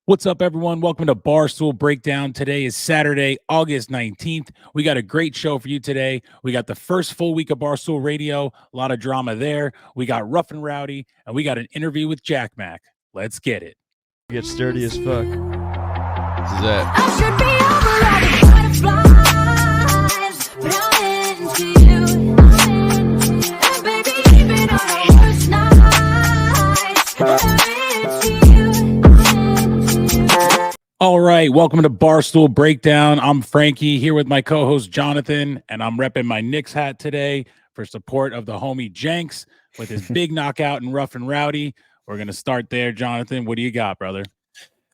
What's up, everyone? Welcome to Barstool Breakdown. Today is Saturday, August 19th. We got a great show for you today. We got the first full week of Barstool Radio, a lot of drama there. We got Rough and Rowdy, and we got an interview with Jack Mac. Let's get it. Get sturdy as fuck. This is it. I should be over all the butterflies, but I'm into you. And baby, even on the worst nights, I'm into you. All right, welcome to Barstool Breakdown. I'm Frankie here with my co-host Jonathan, and I'm repping my Knicks hat today for support of the homie Jinx with his big knockout in Rough and Rowdy. We're gonna start there, Jonathan. What do you got, brother?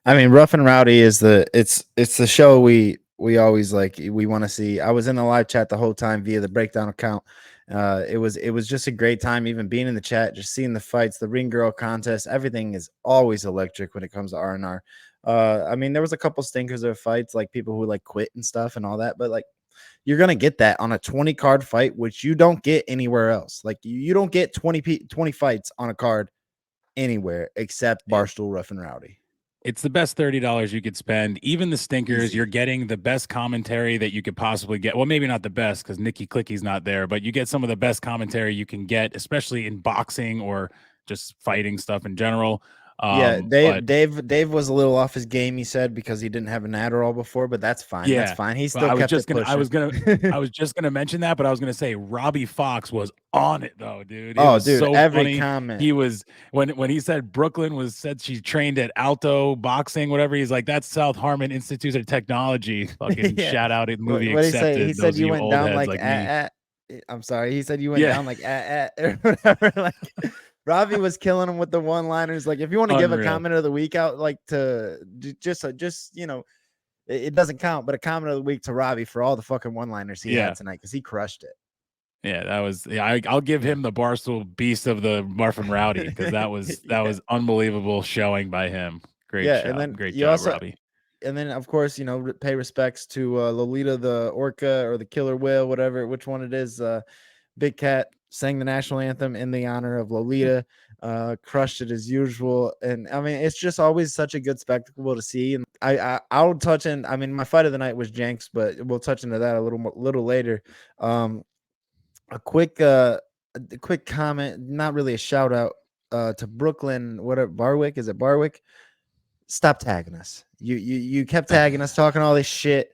I mean, Rough and Rowdy is it's the show we always we want to see. I was in the live chat the whole time via the breakdown account. It was just a great time, even being in the chat, just seeing the fights, the ring girl contest. Everything is always electric when it comes to R&R. I mean, there was a couple stinkers of fights, like people who quit and stuff and all that, but you're gonna get that on a 20 card fight, which you don't get anywhere else. You don't get 20 fights on a card anywhere except Barstool Rough and Rowdy. It's the best $30 you could spend. Even the stinkers, Easy. You're getting the best commentary that you could possibly get. Well, maybe not the best because Nikki Clicky's not there, but you get some of the best commentary you can get, especially in boxing or just fighting stuff in general. Dave was a little off his game, he said, because he didn't have an Adderall before, but that's fine. Yeah, that's fine. He still I kept it pushing. I was just gonna mention that, but I was gonna say Robbie Fox was on it though, dude. Every funny. comment. He was when he said Brooklyn said she trained at Alto Boxing, whatever. He's like, that's South Harmon Institute of Technology. Fucking shout out at movie What accepted. He said you went down I'm sorry. He said you went down or whatever. Robbie was killing him with the one-liners. If you want to give a comment of the week out, to just it doesn't count, but a comment of the week to Robbie for all the fucking one-liners he had tonight, because he crushed it. Yeah, that was I'll give him the Barstool Beast of the Rough and Rowdy, because that was unbelievable showing by him. Great job. And then great job, Robbie. And then, of course, pay respects to Lolita the Orca or the Killer Whale, which one it is. Big Cat sang the national anthem in the honor of Lolita, crushed it as usual. And I mean, it's just always such a good spectacle to see. And I'll touch in, I mean, my fight of the night was Jinx, but we'll touch into that a little later. A quick comment, not really a shout out to Brooklyn, Barwick, is it Barwick? Stop tagging us. You kept tagging us, talking all this shit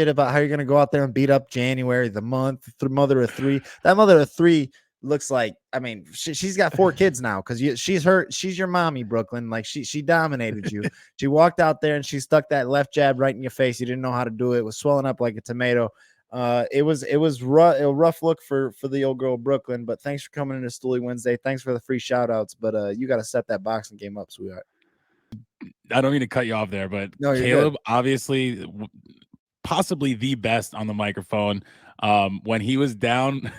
about how you're gonna go out there and beat up January, the month, mother of three. That mother of three looks like, I mean, she's got 4 kids now, because she's your mommy, Brooklyn. She dominated you. She walked out there and she stuck that left jab right in your face. You didn't know how to do it. It was swelling up like a tomato. It was a rough look for the old girl Brooklyn. But thanks for coming into Stoolie Wednesday. Thanks for the free shout outs. But you got to set that boxing game up, sweetheart. I don't mean to cut you off there, but no, Caleb, obviously, possibly the best on the microphone. When he was down,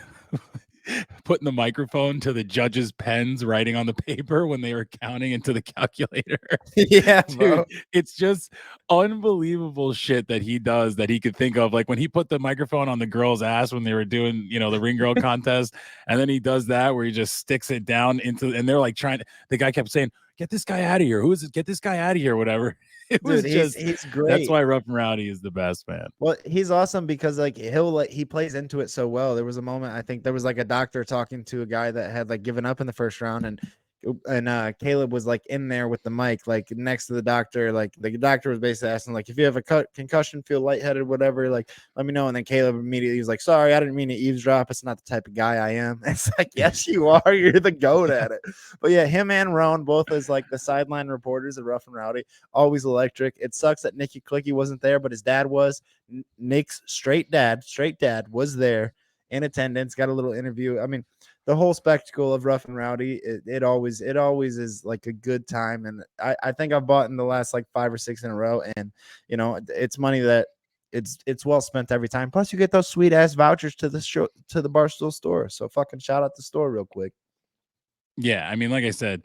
putting the microphone to the judges' pens, writing on the paper when they were counting into the calculator. Yeah, dude, bro. It's just unbelievable shit that he does that he could think of. Like when he put the microphone on the girl's ass when they were doing, the ring girl contest, and then he does that where he just sticks it down into, and they're like the guy kept saying, "Get this guy out of here. Who is it? Get this guy out of here," whatever. It was he's great. That's why Rough and Rowdy is the best, man. Well, he's awesome because he plays into it so well. There was a moment, I think there was a doctor talking to a guy that had given up in the first round, and Caleb was in there with the mic, next to the doctor. The doctor was basically asking, if you have a concussion, feel lightheaded, whatever, let me know. And then Caleb immediately was like, "Sorry, I didn't mean to eavesdrop. It's not the type of guy I am." It's yes, you are. You're the goat at it. But yeah, him and Roan both as the sideline reporters at Rough and Rowdy, always electric. It sucks that Nikki Clicky wasn't there, but his dad was. Nick's straight dad was there in attendance, got a little interview. I mean, the whole spectacle of Rough and Rowdy, it always is a good time. And I think I've bought in the last 5 or 6 in a row. And, it's money that it's well spent every time. Plus you get those sweet ass vouchers to the Barstool store. So fucking shout out the store real quick. Yeah. I mean, like I said,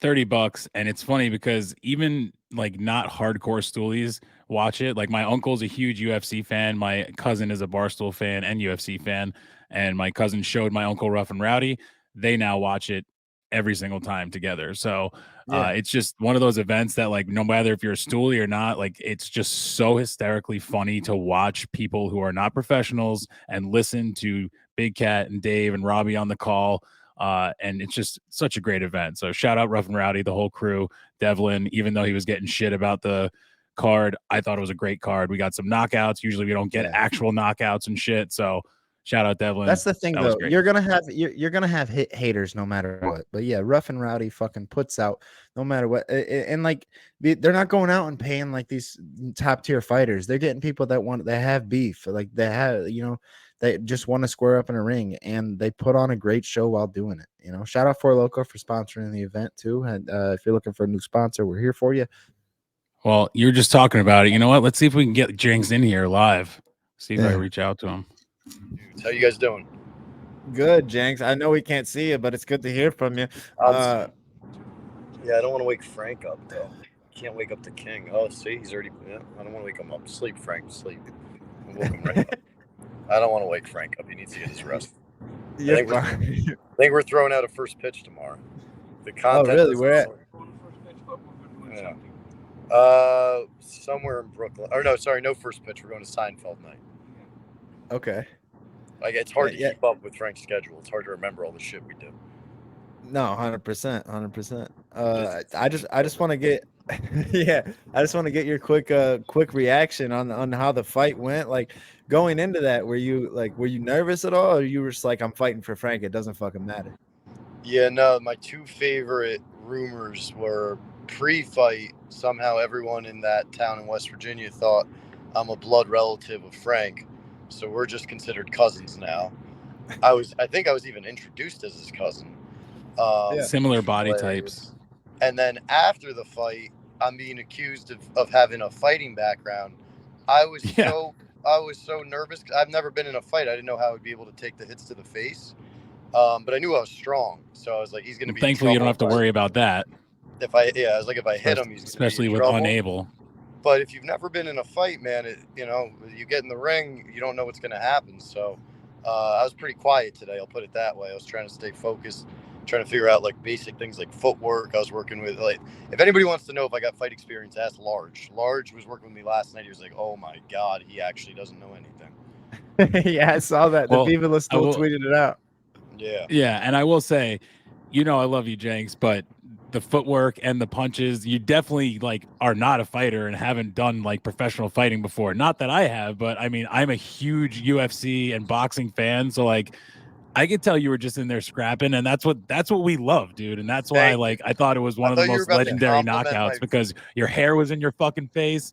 $30. And it's funny because even not hardcore stoolies watch it. My uncle's a huge UFC fan. My cousin is a Barstool fan and UFC fan. And my cousin showed my uncle Rough and Rowdy. They now watch it every single time together. So Yeah. it's just one of those events that, like, no matter if you're a stoolie or not, like, it's just so hysterically funny to watch people who are not professionals and listen to Big Cat and Dave and Robbie on the call. And it's just such a great event. So shout out Rough and Rowdy, the whole crew. Devlin, even though he was getting shit about the card, I thought it was a great card. We got some knockouts. Usually we don't get actual knockouts and shit. So shout out Devlin. That's the thing, That was though. great. You're gonna have haters no matter what. But yeah, Rough and Rowdy fucking puts out no matter what. And like they're not going out and paying like these top tier fighters. They're getting people that have beef, like they have, they just want to square up in a ring, and they put on a great show while doing it. Shout out For Loco for sponsoring the event too. And if you're looking for a new sponsor, we're here for you. Well, you're just talking about it. You know what? Let's see if we can get Jinx in here live. See if I Yeah. reach out to him. How you guys doing? Good, Jinx. I know we can't see you, but it's good to hear from you. Yeah, I don't want to wake Frank up though. Can't wake up the king. Oh, see, he's already. Yeah, I don't want to wake him up. Sleep, Frank. Sleep. I woke him right up. I don't want to wake Frank up. He needs to get his rest. I think we're throwing out a first pitch tomorrow. The contest. Oh, really? Where at? Yeah. Somewhere in Brooklyn. Or no, sorry, no first pitch. We're going to Seinfeld night. Okay. Like, it's hard to keep up with Frank's schedule. It's hard to remember all the shit we do. No, 100%. I just want to get, I just want to get your quick reaction on how the fight went. Like, going into that, were you nervous at all, or you were just like, I'm fighting for Frank, it doesn't fucking matter? Yeah, no, my two favorite rumors were pre-fight. Somehow everyone in that town in West Virginia thought I'm a blood relative of Frank, so we're just considered cousins now. I think I was even introduced as his cousin. Similar body types. And then after the fight, I'm being accused of having a fighting background. I was so nervous. I've never been in a fight. I didn't know how I would be able to take the hits to the face. But I knew I was strong, so I was like, he's going to be. Thankfully, you don't have to worry about that. I was like, if I hit him, he's especially with trouble. unable. But if you've never been in a fight, man, you get in the ring, you don't know what's going to happen. So I was pretty quiet today. I'll put it that way. I was trying to stay focused, trying to figure out like basic things like footwork. I was working with, like, if anybody wants to know if I got fight experience, ask Large. Large was working with me last night. He was like, oh my God, he actually doesn't know anything. Yeah, I saw that. The Viva La still tweeted it out. Yeah. And I will say, I love you, Jinx, but the footwork and the punches, you definitely like are not a fighter and haven't done like professional fighting before. Not that I have, but I mean, I'm a huge UFC and boxing fan, so like I could tell you were just in there scrapping, and that's what we love, dude. And that's why I thought it was one of the most legendary knockouts because your hair was in your fucking face.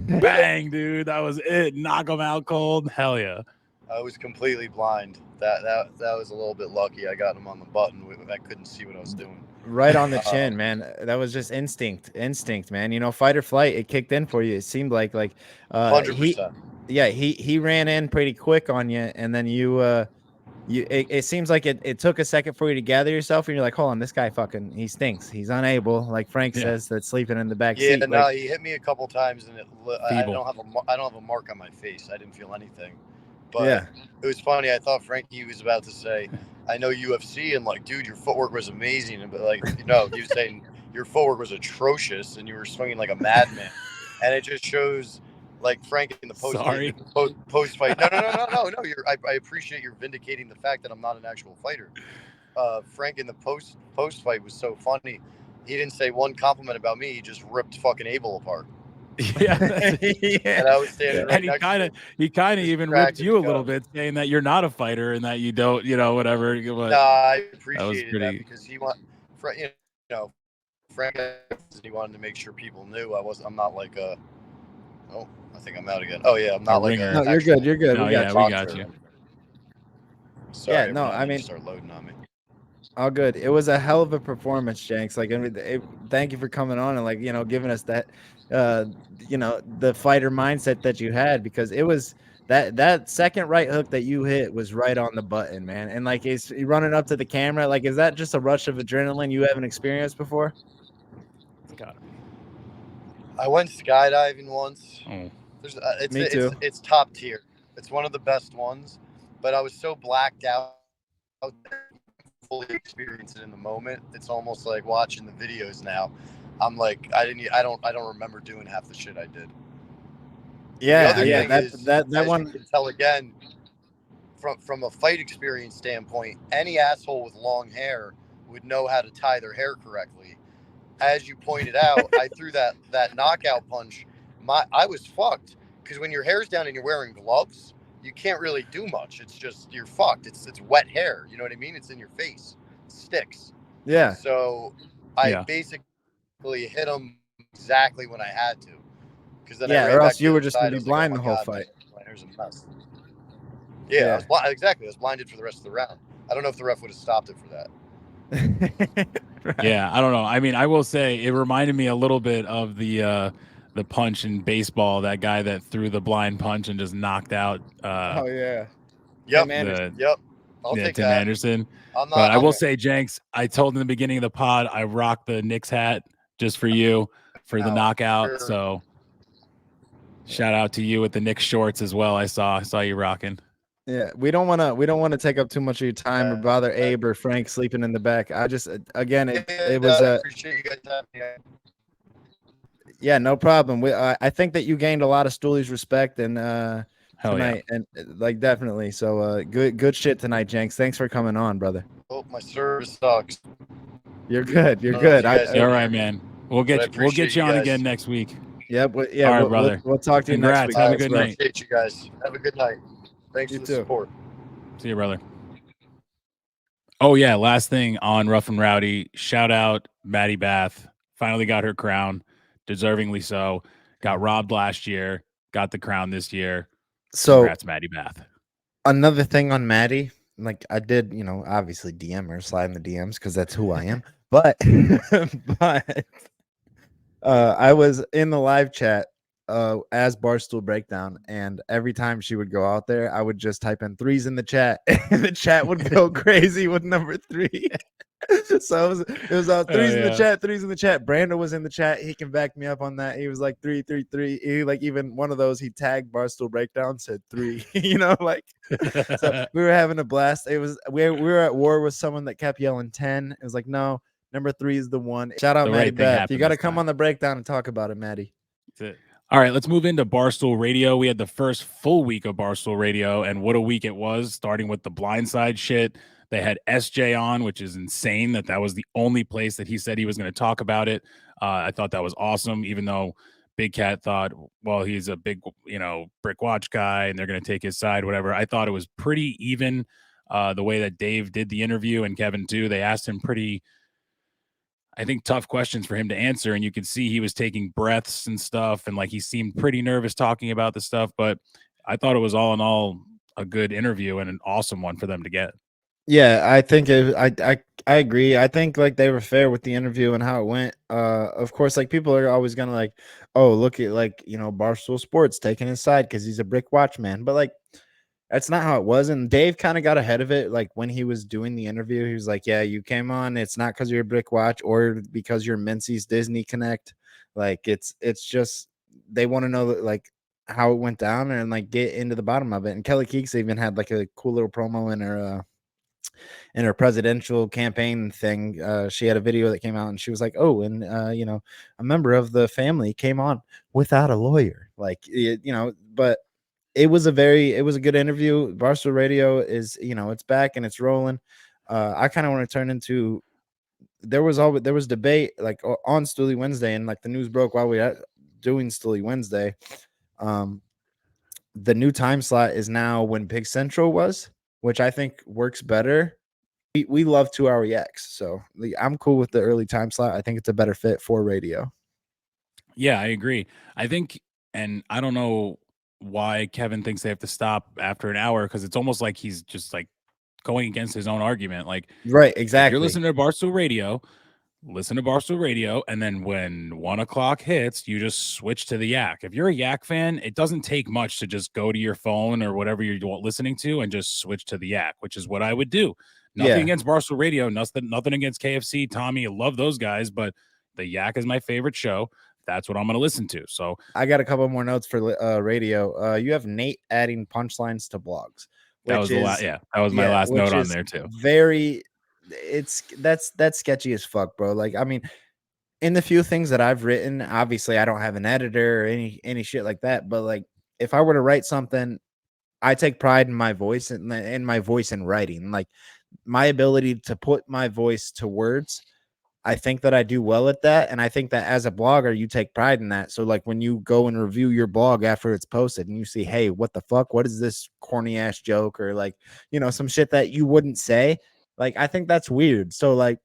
Bang, dude. That was it. Knock them out cold. Hell yeah. I was completely blind. That was a little bit lucky. I got him on the button. I couldn't see what I was doing. Right on the chin, man. That was just instinct, man. Fight or flight. It kicked in for you. It seemed like 100%. He ran in pretty quick on you, and then it seems like it took a second for you to gather yourself, and you're like, hold on, this guy he stinks. He's unable, like Frank says, that's sleeping in the back seat. Yeah, no, he hit me a couple times, and I don't have a mark on my face. I didn't feel anything. But it was funny. I thought Frankie was about to say, I know UFC, and like, dude, your footwork was amazing. But like, he was saying your footwork was atrocious, and you were swinging like a madman. And it just shows, like, Frank in the post fight. No. I appreciate you vindicating the fact that I'm not an actual fighter. Frank in the post fight was so funny. He didn't say one compliment about me. He just ripped fucking Abel apart. Yeah. And I was standing right next to him. He kind of even ripped you a little bit, saying that you're not a fighter and that you don't, whatever. But no, I appreciated that because he Frank, he wanted to make sure people knew I'm not like a. Oh, I think I'm out again. Oh yeah, I'm not like a. No, you're good. You're good. No, we got you. Sorry, I mean, start loading on me. All good. It was a hell of a performance, Jinx. Like, thank you for coming on and like giving us that, the fighter mindset that you had, because it was that second right hook that you hit was right on the button, man. And like, is running up to the camera, like, is that just a rush of adrenaline you haven't experienced before? Got it. I went skydiving once. Oh. Me too. It's top tier. It's one of the best ones, but I was so blacked out fully experience it in the moment. It's almost like watching the videos now. I'm like, I don't remember doing half the shit I did. Yeah, the other yeah. thing That is, that that as one. you can tell again, from a fight experience standpoint, any asshole with long hair would know how to tie their hair correctly. As you pointed out, I threw that knockout punch. I was fucked because when your hair's down and you're wearing gloves, you can't really do much. It's just you're fucked. It's wet hair. You know what I mean? It's in your face. It sticks. Yeah. So I Yeah. basically hit him exactly when I had to. Because then I Yeah, ran or back else to you the were other just side. gonna I be was like, oh blind my the whole God, fight. my hair's a mess. Yeah, Yeah. I was exactly. I was blinded for the rest of the round. I don't know if the ref would have stopped it for that. Right. Yeah, I don't know. I mean, I will say it reminded me a little bit of the punch in baseball, that guy that threw the blind punch and just knocked out Oh yeah. Yep. Tim Anderson. Yep. I'll take Tim that. Anderson. I'm But not. I will say, Jenks, I told in the beginning of the pod, I rocked the Knicks hat just for you for the knockout. Sure. So shout out to you with the Knicks shorts as well. I saw you rocking. Yeah, we don't want to take up too much of your time or bother Abe or Frank sleeping in the back. I just again it was I appreciate you guys having me. Yeah, no problem. I think that you gained a lot of Stooley's respect and tonight, yeah. and like definitely. So good shit tonight, Jenks. Thanks for coming on, brother. Oh, my service sucks. You're good. You're I don't know if good. you guys All right, man. We'll get you on guys. again next week. Yep. All right, brother. We'll talk to you Congrats. next week. Have a good I night. appreciate you guys. Have a good night. Thanks You for the too. support. See you, brother. Oh yeah, last thing on Rough and Rowdy. Shout out Maddie Bath. Finally got her crown, deservingly so. Got robbed last year, got the crown this year. So congrats, Maddie Bath. Another thing on Maddie, like I did, obviously DM her, slide in the DMs because that's who I am. But I was in the live chat as Barstool Breakdown, and every time she would go out there, I would just type in threes in the chat, and the chat would go crazy with number 3. So it was threes in the chat, threes in the chat. Brando was in the chat. He can back me up on that. He was like 3, 3, 3. He like even one of those he tagged Barstool Breakdown, said 3. So we were having a blast. It was we were at war with someone that kept yelling 10. It was like, no, number 3 is the one. Shout out Maddie Beth. You got to come on the breakdown and talk about it, Maddie. That's it. All right, let's move into Barstool Radio. We had the first full week of Barstool Radio, and what a week it was, starting with the blindside shit. They had SJ on, which is insane that was the only place that he said he was going to talk about it. I thought that was awesome, even though Big Cat thought, well, he's a big, brick watch guy, and they're going to take his side, whatever. I thought it was pretty even the way that Dave did the interview, and Kevin too. They asked him pretty, I think, tough questions for him to answer, and you could see he was taking breaths and stuff, and like he seemed pretty nervous talking about the stuff. But I thought it was all in all a good interview and an awesome one for them to get. Yeah, I think I agree. I think like they were fair with the interview and how it went. Of course, like people are always gonna like, oh, look at like Barstool Sports taking his side because he's a brick watch man, but like that's not how it was. And Dave kind of got ahead of it. Like when he was doing the interview, he was like, yeah, you came on. It's not because you're a brick watch or because you're Mincy's Disney Connect. Like it's just they want to know like how it went down and like get into the bottom of it. And Kelly Keeks even had like a cool little promo in her presidential campaign thing. She had a video that came out and she was like, oh, and a member of the family came on without a lawyer, like but it was a good interview. Barstool Radio is, it's back and it's rolling. I kind of want to turn into, there was debate like on Stooley Wednesday, and like the news broke while we were doing Stooley Wednesday. The new time slot is now when Pig Central was, which I think works better. We love 2 hour yaks, so I'm cool with the early time slot. I think it's a better fit for radio. Yeah, I agree. I think, and I don't know why Kevin thinks they have to stop after an hour, because it's almost like he's just like going against his own argument. Like, right, exactly. If you're listening to Barstool Radio, listen to Barstool Radio, and then when 1 o'clock hits, you just switch to the Yak. If you're a Yak fan, it doesn't take much to just go to your phone or whatever you're listening to and just switch to the Yak, which is what I would do. Nothing against Barstool Radio, nothing against KFC, Tommy. I love those guys, but the Yak is my favorite show. That's what I'm going to listen to. So I got a couple more notes for radio. You have Nate adding punchlines to blogs. That was my last note on there too. Very that's sketchy as fuck, bro. Like, I mean, in the few things that I've written, obviously I don't have an editor or any shit like that, but like if I were to write something, I take pride in my voice and in my voice in writing. Like my ability to put my voice to words, I think that I do well at that. And I think that as a blogger, you take pride in that. So like when you go and review your blog after it's posted and you see, hey, what the fuck? What is this corny ass joke? Or like, some shit that you wouldn't say. Like, I think that's weird. So like,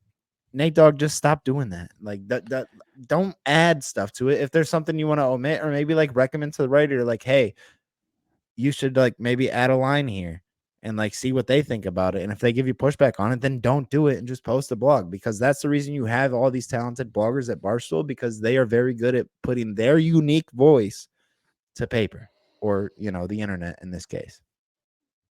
Nate Dogg, just stop doing that. Like that don't add stuff to it. If there's something you want to omit, or maybe like recommend to the writer, like, hey, you should like maybe add a line here and like see what they think about it. And if they give you pushback on it, then don't do it and just post a blog, because that's the reason you have all these talented bloggers at Barstool, because they are very good at putting their unique voice to paper, or the internet in this case.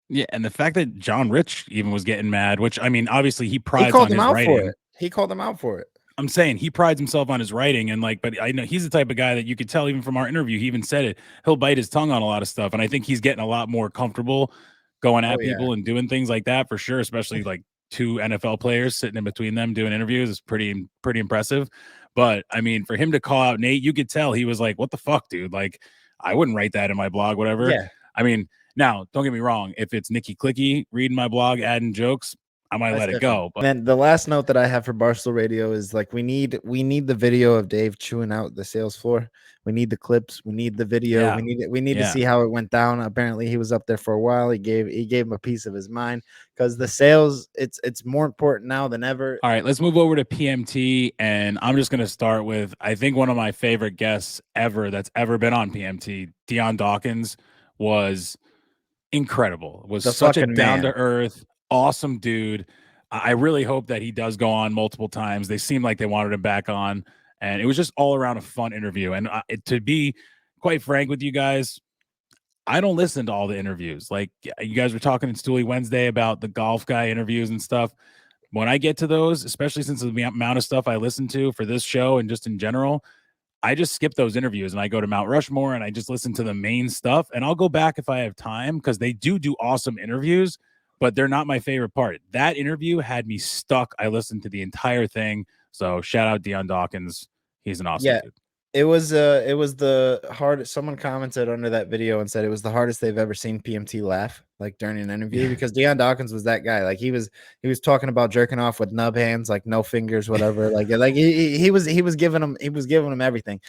Yeah, and the fact that John Rich even was getting mad, which I mean, obviously he He prides called on them his out for writing. it. He called them out for it. I'm saying he prides himself on his writing, and like, but I know he's the type of guy that you could tell even from our interview. He even said it. He'll bite his tongue on a lot of stuff, and I think he's getting a lot more comfortable going at people and doing things like that for sure. Especially like two NFL players sitting in between them doing interviews is pretty impressive. But I mean, for him to call out Nate, you could tell he was like, "What the fuck, dude? Like, I wouldn't write that in my blog, whatever." Yeah. I mean, now don't get me wrong. If it's Nikki Clicky reading my blog, adding jokes, I might let it go. But then the last note that I have for Barstool Radio is like we need the video of Dave chewing out the sales floor. We need the clips. We need the video. Yeah. We need to see how it went down. Apparently, he was up there for a while. He gave him a piece of his mind, because the sales, it's more important now than ever. All right, let's move over to PMT, and I'm just going to start with, I think, one of my favorite guests ever that's ever been on PMT. Dion Dawkins was incredible. Was such a down to earth, awesome dude. I really hope that he does go on multiple times. They seemed like they wanted him back on, and it was just all around a fun interview. And to be quite frank with you guys, I don't listen to all the interviews. Like you guys were talking in Stoolie Wednesday about the golf guy interviews and stuff. When I get to those, especially since the amount of stuff I listen to for this show and just in general, I just skip those interviews and I go to Mount Rushmore and I just listen to the main stuff. And I'll go back if I have time, because they do awesome interviews, but they're not my favorite part. That interview had me stuck. I listened to the entire thing. So shout out Dion Dawkins. He's an awesome dude. It was the hardest. Someone commented under that video and said it was the hardest they've ever seen PMT laugh, like during an interview, because Dion Dawkins was that guy. Like he was talking about jerking off with nub hands, like no fingers, whatever. like he was giving him everything.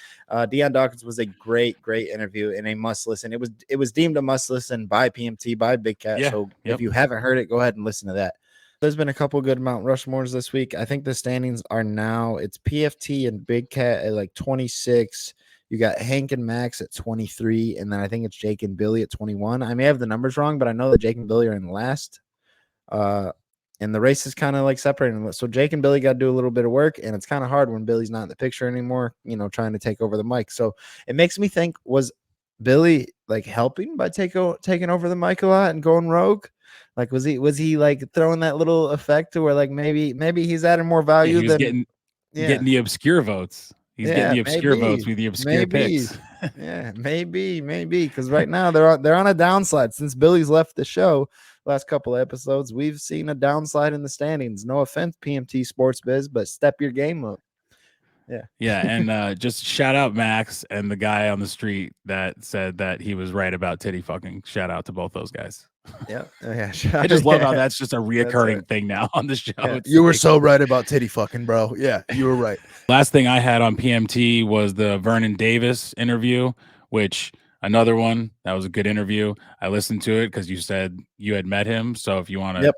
Dion Dawkins was a great interview and a must listen. It was deemed a must listen by PMT, by Big Cat. So if you haven't heard it, go ahead and listen to that. There's been a couple good Mount Rushmores this week. I think the standings are now, it's PFT and Big Cat at like 26. You got Hank and Max at 23. And then I think it's Jake and Billy at 21. I may have the numbers wrong, but I know that Jake and Billy are in last. And the race is kind of like separating. So Jake and Billy got to do a little bit of work. And it's kind of hard when Billy's not in the picture anymore, trying to take over the mic. So it makes me think, was Billy like helping by taking over the mic a lot and going rogue? Like was he like throwing that little effect to where like maybe he's adding more value he was than getting the obscure votes. He's getting the obscure votes with the obscure picks. Yeah, maybe because right now they're on a downslide since Billy's left the show. Last couple of episodes, we've seen a downslide in the standings. No offense, PMT Sports Biz, but step your game up. Yeah, and just shout out Max and the guy on the street that said that he was right about titty fucking. Shout out to both those guys. Yeah. I just love how that's just a reoccurring thing now on the show. Yeah. You were so right about titty fucking, bro. Yeah, you were right. Last thing I had on PMT was the Vernon Davis interview, which another one that was a good interview. I listened to it because you said you had met him. So if you want to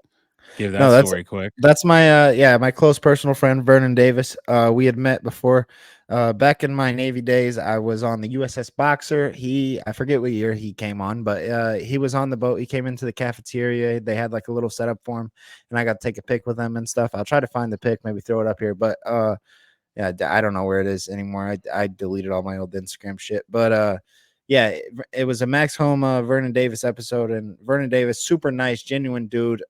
give that story quick. That's my my close personal friend Vernon Davis. We had met before. Back in my Navy days, I was on the USS Boxer. I forget what year he came on, but he was on the boat. He came into the cafeteria. They had like a little setup for him, and I got to take a pic with him and stuff. I'll try to find the pic, maybe throw it up here. But yeah, I don't know where it is anymore. I deleted all my old Instagram shit. But yeah, it was a Max Homa Vernon Davis episode, and Vernon Davis, super nice, genuine dude.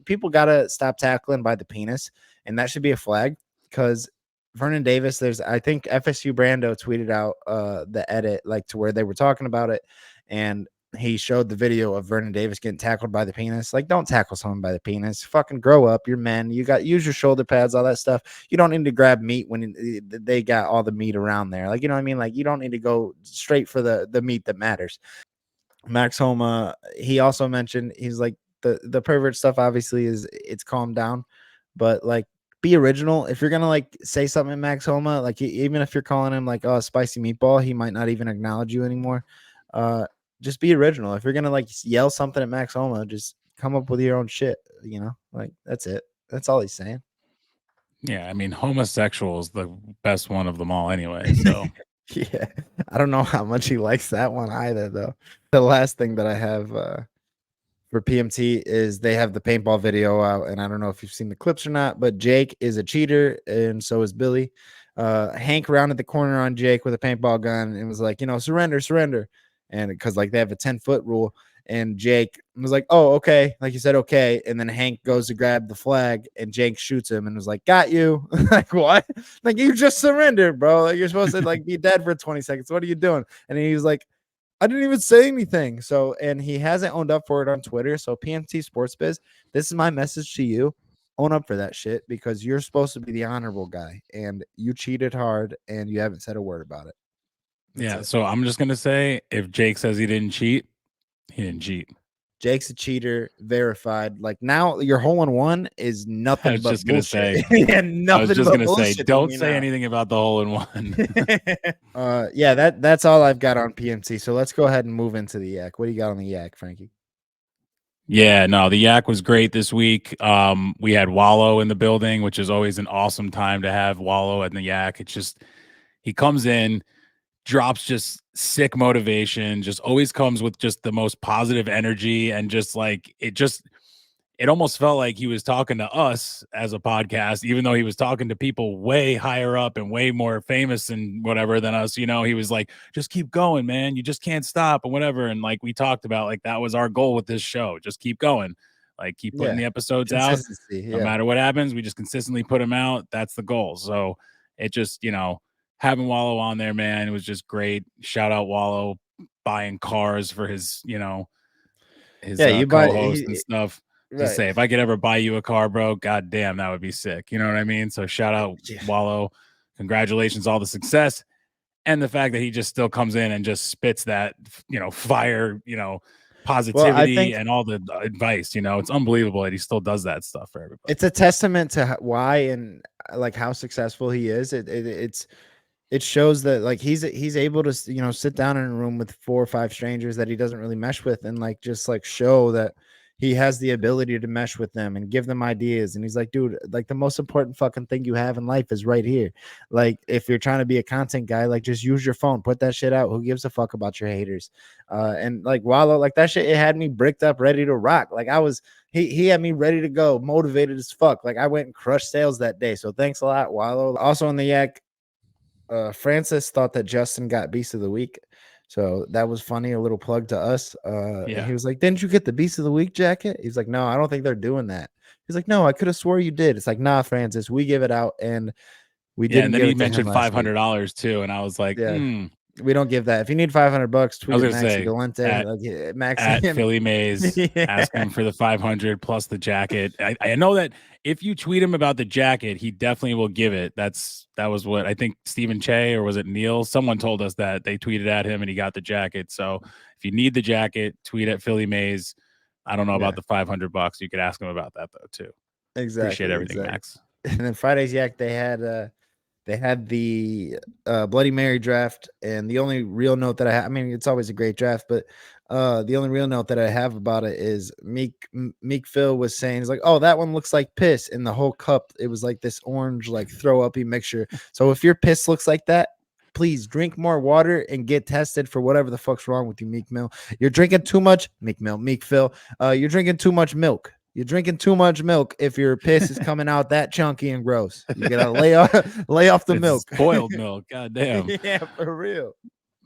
People gotta stop tackling by the penis, and that should be a flag, because Vernon Davis, I think FSU Brando tweeted out the edit, like to where they were talking about it, and he showed the video of Vernon Davis getting tackled by the penis. Like, don't tackle someone by the penis. Fucking grow up. You're men. You got use your shoulder pads, all that stuff. You don't need to grab meat when they got all the meat around there. Like, you know what I mean? Like, you don't need to go straight for the meat that matters. Max Homa, he also mentioned, he's like, the pervert stuff obviously it's calmed down, but like, be original. If you're gonna like say something in Max Homa, like even if you're calling him like, oh, spicy meatball, he might not even acknowledge you anymore. Just be original. If you're gonna like yell something at Max Homa, just come up with your own shit, you know? Like, that's it. That's all he's saying. Yeah, I mean, homosexual is the best one of them all anyway. So Yeah, I don't know how much he likes that one either, though. The last thing that I have for PMT is they have the paintball video out, and I don't know if you've seen the clips or not, but Jake is a cheater, and so is Billy. Hank rounded the corner on Jake with a paintball gun and was like, you know, surrender, surrender. And because like they have a 10-foot rule, and Jake was like, oh, okay. Like you said, okay. And then Hank goes to grab the flag, and Jake shoots him and was like, got you. Like, what? Like, you just surrendered, bro. Like, you're supposed to like be dead for 20 seconds. What are you doing? And he was like, I didn't even say anything. So, and he hasn't owned up for it on Twitter. So, PMT Sports Biz, this is my message to you. Own up for that shit, because you're supposed to be the honorable guy, and you cheated hard and you haven't said a word about it. yeah, so I'm just gonna say, if Jake says he didn't cheat, he didn't cheat. Jake's a cheater, verified. Like, now your hole-in-one is nothing I was but just gonna bullshit. say, Yeah, I nothing was just but gonna say, bullshit don't from you say now. anything about the hole in one. Yeah, that's all I've got on PMT. So let's go ahead and move into the yak. What do you got on the yak, Frankie? Yeah, no, the yak was great this week. We had Wallow in the building, which is always an awesome time to have Wallow and the yak. It's just, he comes in, drops just sick motivation, just always comes with just the most positive energy, and just like it almost felt like he was talking to us as a podcast, even though he was talking to people way higher up and way more famous and whatever than us. You know, he was like, just keep going, man. You just can't stop and whatever. And like we talked about, like that was our goal with this show. Just keep going. Like keep putting the episodes out. Consistency. No Yeah. matter what happens, we just consistently put them out. That's the goal. So it just, you know, having Wallow on there, man, it was just great. Shout out Wallow buying cars for his, you know, his You buy co-host and stuff. Just say, if I could ever buy you a car, bro, god damn, that would be sick. You know what I mean? So shout out Wallow. Congratulations, all the success. And the fact that he just still comes in and just spits that, you know, fire, you know, positivity and all the advice. You know, it's unbelievable that he still does that stuff for everybody. It's a testament to why and like how successful he is. It shows that like he's able to, you know, sit down in a room with 4 or 5 strangers that he doesn't really mesh with, and like just like show that he has the ability to mesh with them and give them ideas. And he's like, dude, like the most important fucking thing you have in life is right here. Like, if you're trying to be a content guy, like just use your phone, put that shit out. Who gives a fuck about your haters? And like Wallow, like that shit, it had me bricked up, ready to rock. Like he had me ready to go, motivated as fuck. Like I went and crushed sales that day. So thanks a lot, Wallow. Also on the yak, Francis thought that Justin got Beast of the Week. So that was funny. A little plug to us. And he was like, didn't you get the Beast of the Week jacket? He's like, no, I don't think they're doing that. He's like, no, I could have swore you did. It's like, nah, Francis, we give it out. And we didn't. And then he mentioned $500 too. And I was like, we don't give that. If you need $500, tweet at Maxi Valente, at Philly Mays, ask him for the 500 plus the jacket. I know that if you tweet him about the jacket, he definitely will give it. That was what I think Stephen Che, or was it Neil? Someone told us that they tweeted at him and he got the jacket. So if you need the jacket, tweet at Philly Mays. I don't know about the $500. You could ask him about that though too. Exactly. Appreciate everything, Max. And then Friday's yak, they had the Bloody Mary draft, and the only real note that I mean, it's always a great draft, but the only real note that I have about it is Meek Phil was saying, he's like, oh, that one looks like piss. In the whole cup, it was like this orange, like throw uppy mixture. So if your piss looks like that, please drink more water and get tested for whatever the fuck's wrong with you, Meek Mill. You're drinking too much, Meek Phil. You're drinking too much milk. You're drinking too much milk if your piss is coming out that chunky and gross. You gotta lay off the milk. Spoiled milk. God damn. Yeah, for real.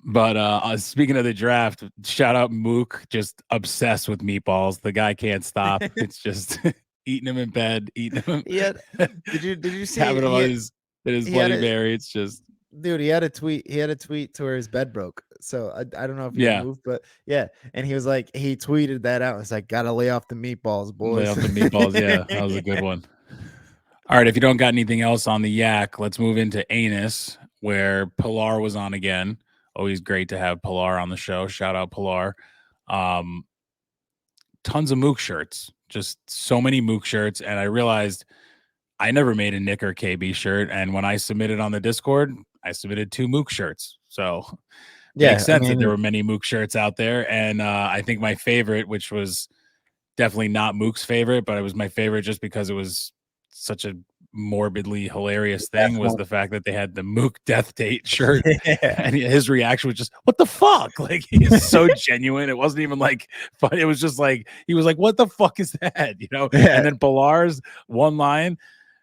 But speaking of the draft, shout out Mook, just obsessed with meatballs. The guy can't stop. It's just eating them in bed, eating them. Yeah. Did you see having him on his Bloody Mary? It's just, dude, he had a tweet to where his bed broke. So I don't know if he Yeah. moved, but yeah. And he was like, he tweeted that out. It's like, gotta lay off the meatballs, boys. Lay off the meatballs. Yeah, that was a good one. All right, if you don't got anything else on the yak, let's move into anus, where Pilar was on again. Always great to have Pilar on the show. Shout out Pilar. Tons of Mook shirts, just so many Mook shirts. And I realized I never made a Nick or KB shirt. And when I submitted on the Discord, I submitted 2 Mook shirts. So makes sense that there were many Mook shirts out there. And I think my favorite, which was definitely not Mook's favorite, but it was my favorite just because it was such a morbidly hilarious thing, was the fact that they had the Mook death date shirt. And his reaction was just, what the fuck? Like, he's so genuine. It wasn't even like fun. It was just like, he was like, what the fuck is that? You know? And then Pilar's one line,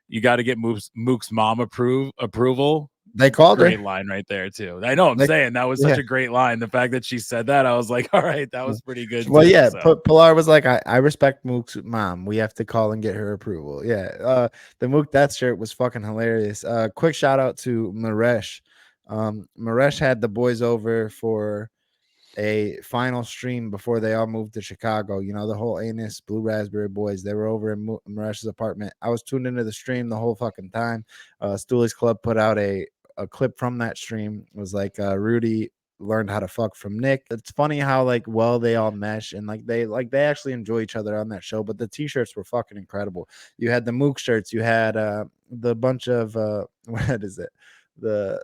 you got to get Mook's mom approval. They called great her. Line right there too. I know, I'm saying that was such a great line. The fact that she said that, I was like, all right, that was pretty good. Well, too, yeah, so. Pilar was like, I respect Mook's mom. We have to call and get her approval. Yeah. The Mook death shirt was fucking hilarious. Quick shout out to Maresh. Maresh had the boys over for a final stream before they all moved to Chicago. You know, the whole Anus Blue Raspberry boys, they were over in Maresh's apartment. I was tuned into the stream the whole fucking time. Stooley's Club put out a clip from that stream. It was like Rowdy learned how to fuck from Nick. It's funny how like well they all mesh and they actually enjoy each other on that show. But the t-shirts were fucking incredible. You had the Mook shirts, you had the bunch of what is it? The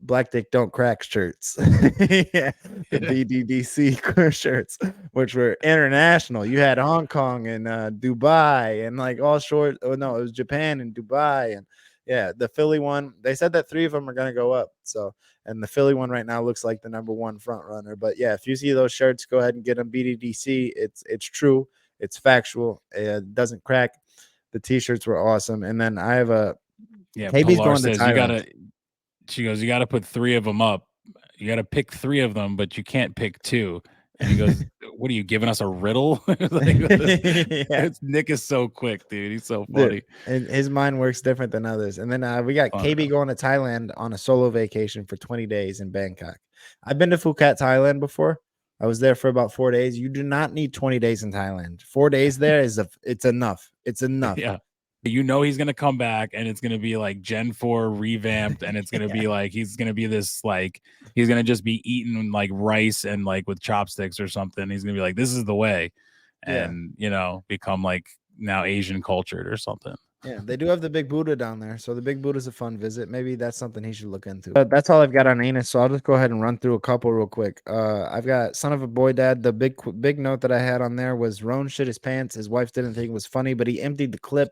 Black Dick Don't Crack shirts. Yeah, the BDDC shirts, which were international. You had Hong Kong and Dubai and like all short. Oh no, it was Japan and Dubai. And yeah, the Philly one, they said that 3 of them are going to go up. So, and the Philly one right now looks like the #1 front runner. But yeah, if you see those shirts, go ahead and get them. BDDC. It's true. It's factual. It doesn't crack. The t-shirts were awesome. And then I have a KB's Pilar going to says Thailand. you gotta. She goes, you got to put 3 of them up. You got to pick 3 of them, but you can't pick 2. And he goes, what are you giving us a riddle? Nick is so quick, dude. He's so funny. Dude, and his mind works different than others. And then we got KB going to Thailand on a solo vacation for 20 days in Bangkok. I've been to Phuket, Thailand before. I was there for about 4 days. You do not need 20 days in Thailand. 4 days there it's enough. It's enough. Yeah. You know he's gonna come back and it's gonna be like Gen 4 revamped, and it's gonna be like he's gonna be this like he's gonna just be eating like rice and like with chopsticks or something. He's gonna be like, this is the way, and you know, become like now Asian cultured or something. Yeah, they do have the Big Buddha down there, so the Big Buddha's a fun visit. Maybe that's something he should look into. But that's all I've got on anus, so I'll just go ahead and run through a couple real quick. I've got Son of a Boy Dad. The big note that I had on there was Roan shit his pants. His wife didn't think it was funny, but he emptied the clip.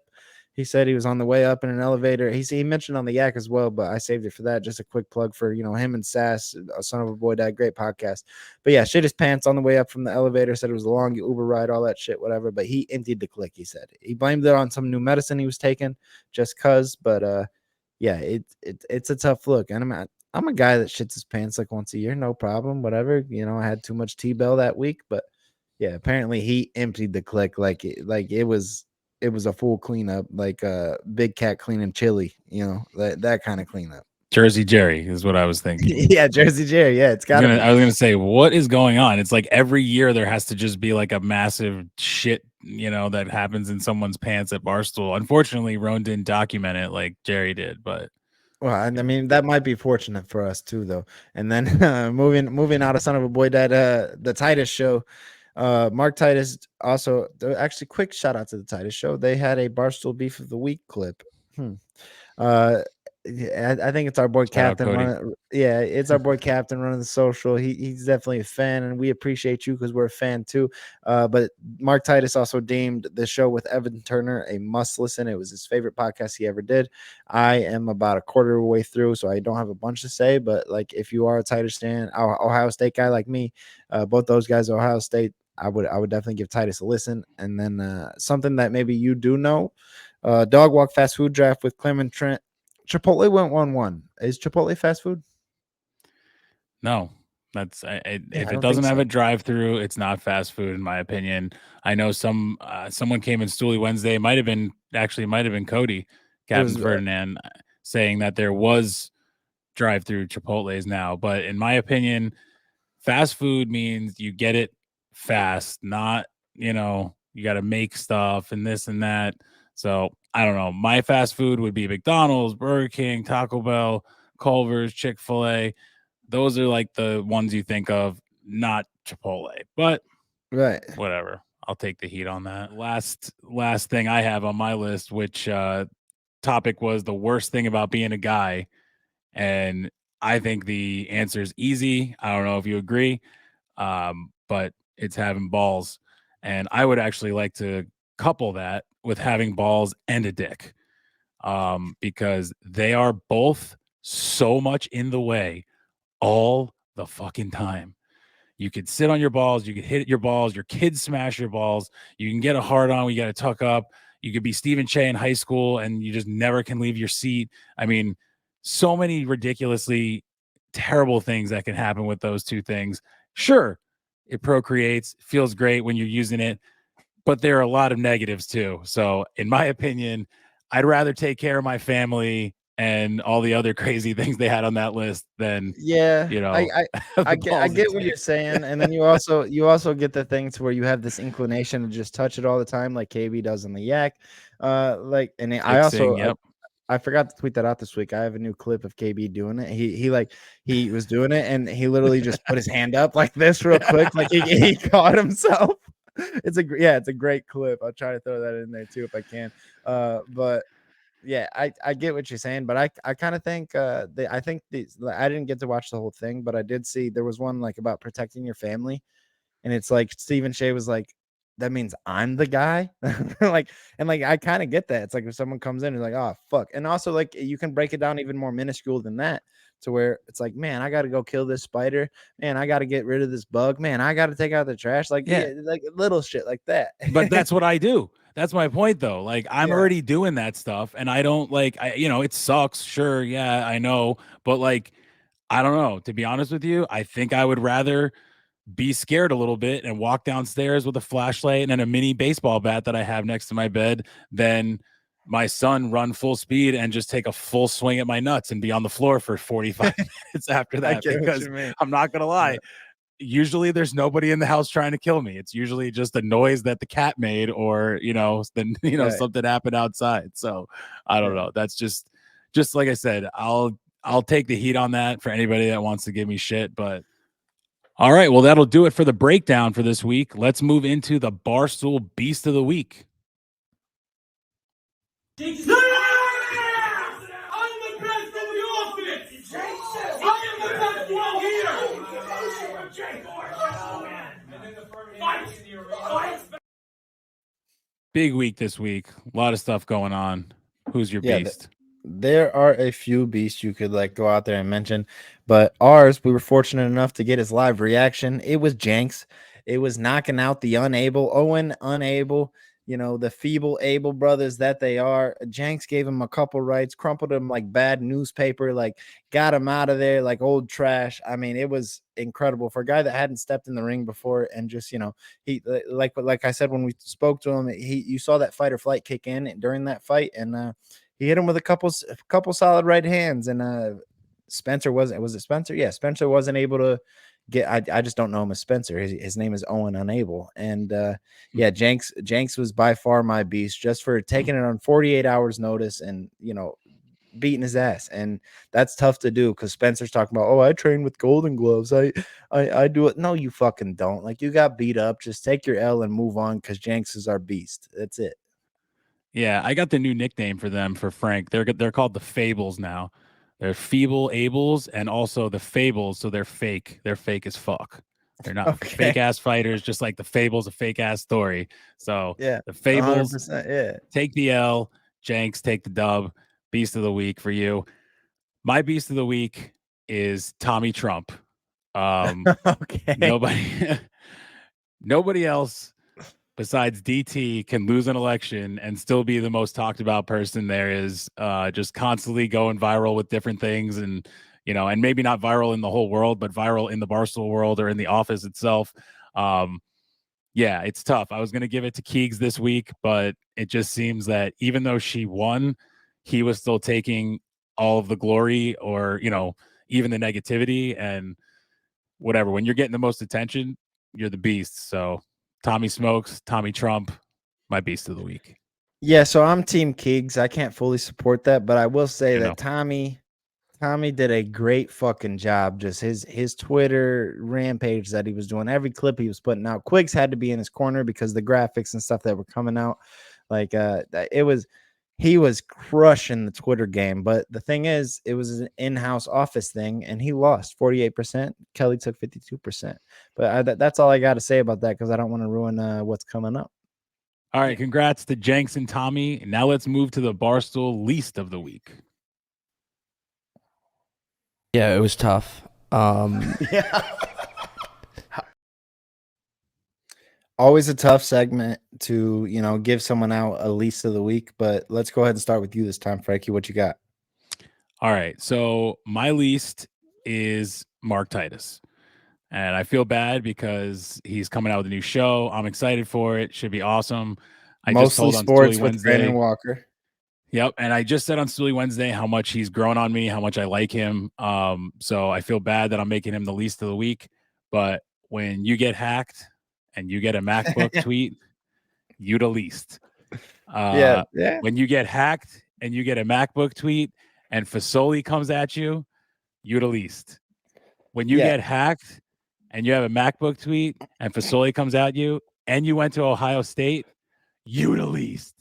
He said he was on the way up in an elevator. He mentioned on the yak as well, but I saved it for that. Just a quick plug for, you know, him and Sass, Son of a Boy Dad, great podcast. But yeah, shit his pants on the way up from the elevator, said it was a long Uber ride, all that shit, whatever. But he emptied the click, he said. He blamed it on some new medicine he was taking just cuz, but yeah, it's a tough look. And I'm a guy that shits his pants like once a year, no problem, whatever. You know, I had too much T-Bell that week, but yeah, apparently he emptied the click like it was a full cleanup, like Big Cat cleaning chili, you know, that kind of cleanup. Jersey Jerry is what I was thinking. Yeah, Jersey Jerry. Yeah, it's got. I was gonna say, what is going on? It's like every year there has to just be like a massive shit, you know, that happens in someone's pants at Barstool. Unfortunately, Roan didn't document it like Jerry did, but. Well, I mean that might be fortunate for us too, though. And then moving out of Son of a Boy Dad, the Titus show. Mark Titus also actually quick shout out to the Titus show. They had a Barstool Beef of the Week clip. I think it's our boy Captain. It's our boy Captain running the social. He's definitely a fan, and we appreciate you because we're a fan too. But Mark Titus also deemed the show with Evan Turner a must listen. It was his favorite podcast he ever did. I am about a quarter of the way through, so I don't have a bunch to say. But like, if you are a Titus fan, Ohio State guy like me, both those guys are Ohio State. I would definitely give Titus a listen. And then something that maybe you do know, Dog Walk Fast Food Draft with Clem and Trent. Chipotle went 1-1. Is Chipotle fast food? No, that's if it doesn't have a drive-through, it's not fast food in my opinion. I know someone came in Stooley Wednesday. Might have been Cody, Captain Ferdinand, saying that there was drive-through Chipotles now, but in my opinion, Fast food means you get it fast, not, you got to make stuff and this and that. So I don't know. My fast food would be McDonald's, Burger King, Taco Bell, Culver's, Chick-fil-A. Those are like the ones you think of, not Chipotle, but Right. whatever. I'll take the heat on that. Last thing I have on my list, which topic was the worst thing about being a guy. And I think the answer is easy. I don't know if you agree, but it's having balls. And I would actually like to couple that with having balls and a dick, because they are both so much in the way all the fucking time. You could sit on your balls, you could hit your balls, your kids smash your balls, you can get a hard on, you got to tuck up. You could be Stephen Che in high school and you just never can leave your seat. I mean, so many ridiculously terrible things that can happen with those two things. Sure, it procreates, feels great when you're using it, but there are a lot of negatives too. So, in my opinion, I'd rather take care of my family and all the other crazy things they had on that list than, Yeah, I get what you're saying, and then you also get the things where you have this inclination to just touch it all the time, like KB does in the yak. Like, and I also I forgot to tweet that out this week. I have a new clip of KB doing it. He was doing it, and he literally just put his hand up like this real quick, like he caught himself. It's a great clip. I'll try to throw that in there too if I can. But yeah, I get what you're saying, but I kind of think I think I didn't get to watch the whole thing, but I did see there was one like about protecting your family, and it's like Stephen Shea was like, that means I'm the guy. Like, and like I kind of get that. It's like if someone comes in and like, oh fuck. And also like you can break it down even more minuscule than that, to where it's like, man, I gotta go kill this spider, man, I gotta get rid of this bug, man, I gotta take out the trash, like like little shit like that. But that's what I do. That's my point though. Like I'm already doing that stuff and I don't like it sucks. Sure, yeah, I know, but like I don't know, to be honest with you, I think I would rather be scared a little bit and walk downstairs with a flashlight and then a mini baseball bat that I have next to my bed than my son run full speed and just take a full swing at my nuts and be on the floor for 45 minutes after that. Because I'm not gonna lie, usually there's nobody in the house trying to kill me. It's usually just a noise that the cat made, or then something happened outside. So I don't know. That's just like I said, I'll take the heat on that for anybody that wants to give me shit. But all right, well, that'll do it for the breakdown for this week. Let's move into the Barstool Beast of the Week. Jinx. Yeah! I'm the best of the office! I am the best one here! Fight! Big week this week. A lot of stuff going on. Who's your beast? There are a few beasts you could like go out there and mention, but ours, we were fortunate enough to get his live reaction. It was Jinx. It was knocking out the unable, the feeble able brothers that they are. Jinx gave him a couple rights, crumpled him like bad newspaper, like got him out of there like old trash. I mean, it was incredible for a guy that hadn't stepped in the ring before, and just he like I said when we spoke to him, you saw that fight or flight kick in during that fight, and he hit him with a couple solid right hands, and Spencer was it Spencer? Yeah, Spencer wasn't able to get. I just don't know him as Spencer. His name is Owen Unable, and yeah, Jinx was by far my beast, just for taking it on 48 hours notice and beating his ass, and that's tough to do because Spencer's talking about, oh, I train with Golden Gloves, I do it. No, you fucking don't. Like, you got beat up. Just take your L and move on, because Jinx is our beast. That's it. Yeah, I got the new nickname for them for Frank. They're called the Fables now. They're feeble ables and also the Fables, so they're fake. They're fake as fuck. They're not fake ass fighters, just like the Fables, a fake ass story. So yeah, the Fables, take the L. Jinx, take the dub. Beast of the week for you. My beast of the week is Tommy Trump. Nobody else besides DT can lose an election and still be the most talked about person there is, just constantly going viral with different things, and and maybe not viral in the whole world, but viral in the Barstool world or in the office itself. Yeah, it's tough. I was going to give it to Keegs this week, but it just seems that even though she won, he was still taking all of the glory, or even the negativity. And whatever. When you're getting the most attention, you're the beast. So Tommy Smokes, Tommy Trump, my beast of the week. Yeah, so I'm Team Keegs. I can't fully support that, but I will say You know. that Tommy did a great fucking job. Just his Twitter rampage that he was doing, every clip he was putting out. Quiggs had to be in his corner because the graphics and stuff that were coming out, like he was crushing the Twitter game. But the thing is, it was an in-house office thing, and he lost 48%. Kelly took 52%. But that's all I got to say about that because I don't want to ruin what's coming up. All right, congrats to Jinx and Tommy. Now let's move to the Barstool least of the week. Yeah, it was tough. Yeah. Always a tough segment to, give someone out a least of the week, but let's go ahead and start with you this time, Frankie. What you got? All right. So my least is Mark Titus. And I feel bad because he's coming out with a new show. I'm excited for it. Should be awesome. I just Mostly told on sports Stewie with Wednesday. Brandon Walker. Yep. And I just said on Stewie Wednesday how much he's grown on me, how much I like him. So I feel bad that I'm making him the least of the week. But when you get hacked and you get a MacBook tweet, you the least. Yeah. When you get hacked and you get a MacBook tweet and Fasoli comes at you, you the least. When you get hacked and you have a MacBook tweet and Fasoli comes at you and you went to Ohio State, you the least.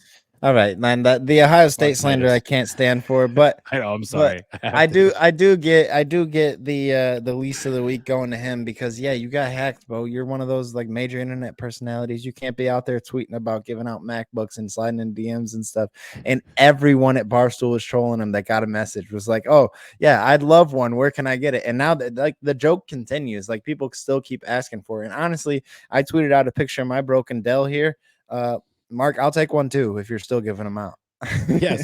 All right, man. The Ohio State Mark slander Titus. I can't stand for, but I know, I'm sorry. I do get the least of the week going to him because you got hacked, bro. You're one of those like major internet personalities. You can't be out there tweeting about giving out MacBooks and sliding in DMs and stuff. And everyone at Barstool was trolling him that got a message was like, "Oh yeah, I'd love one. Where can I get it?" And now that like the joke continues, like people still keep asking for it. And honestly, I tweeted out a picture of my broken Dell here. Mark, I'll take one too if you're still giving them out. Yeah,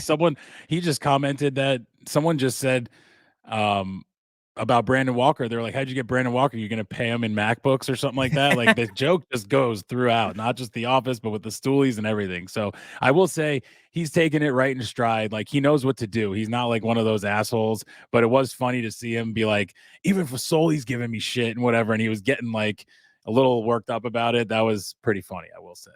he just commented that someone just said about Brandon Walker. They're like, how'd you get Brandon Walker? You're gonna pay him in MacBooks or something like that. Like the joke just goes throughout, not just the office, but with the stoolies and everything. So I will say he's taking it right in stride. Like he knows what to do. He's not like one of those assholes, but it was funny to see him be like, even Fasoli's giving me shit and whatever. And he was getting like a little worked up about it. That was pretty funny, I will say.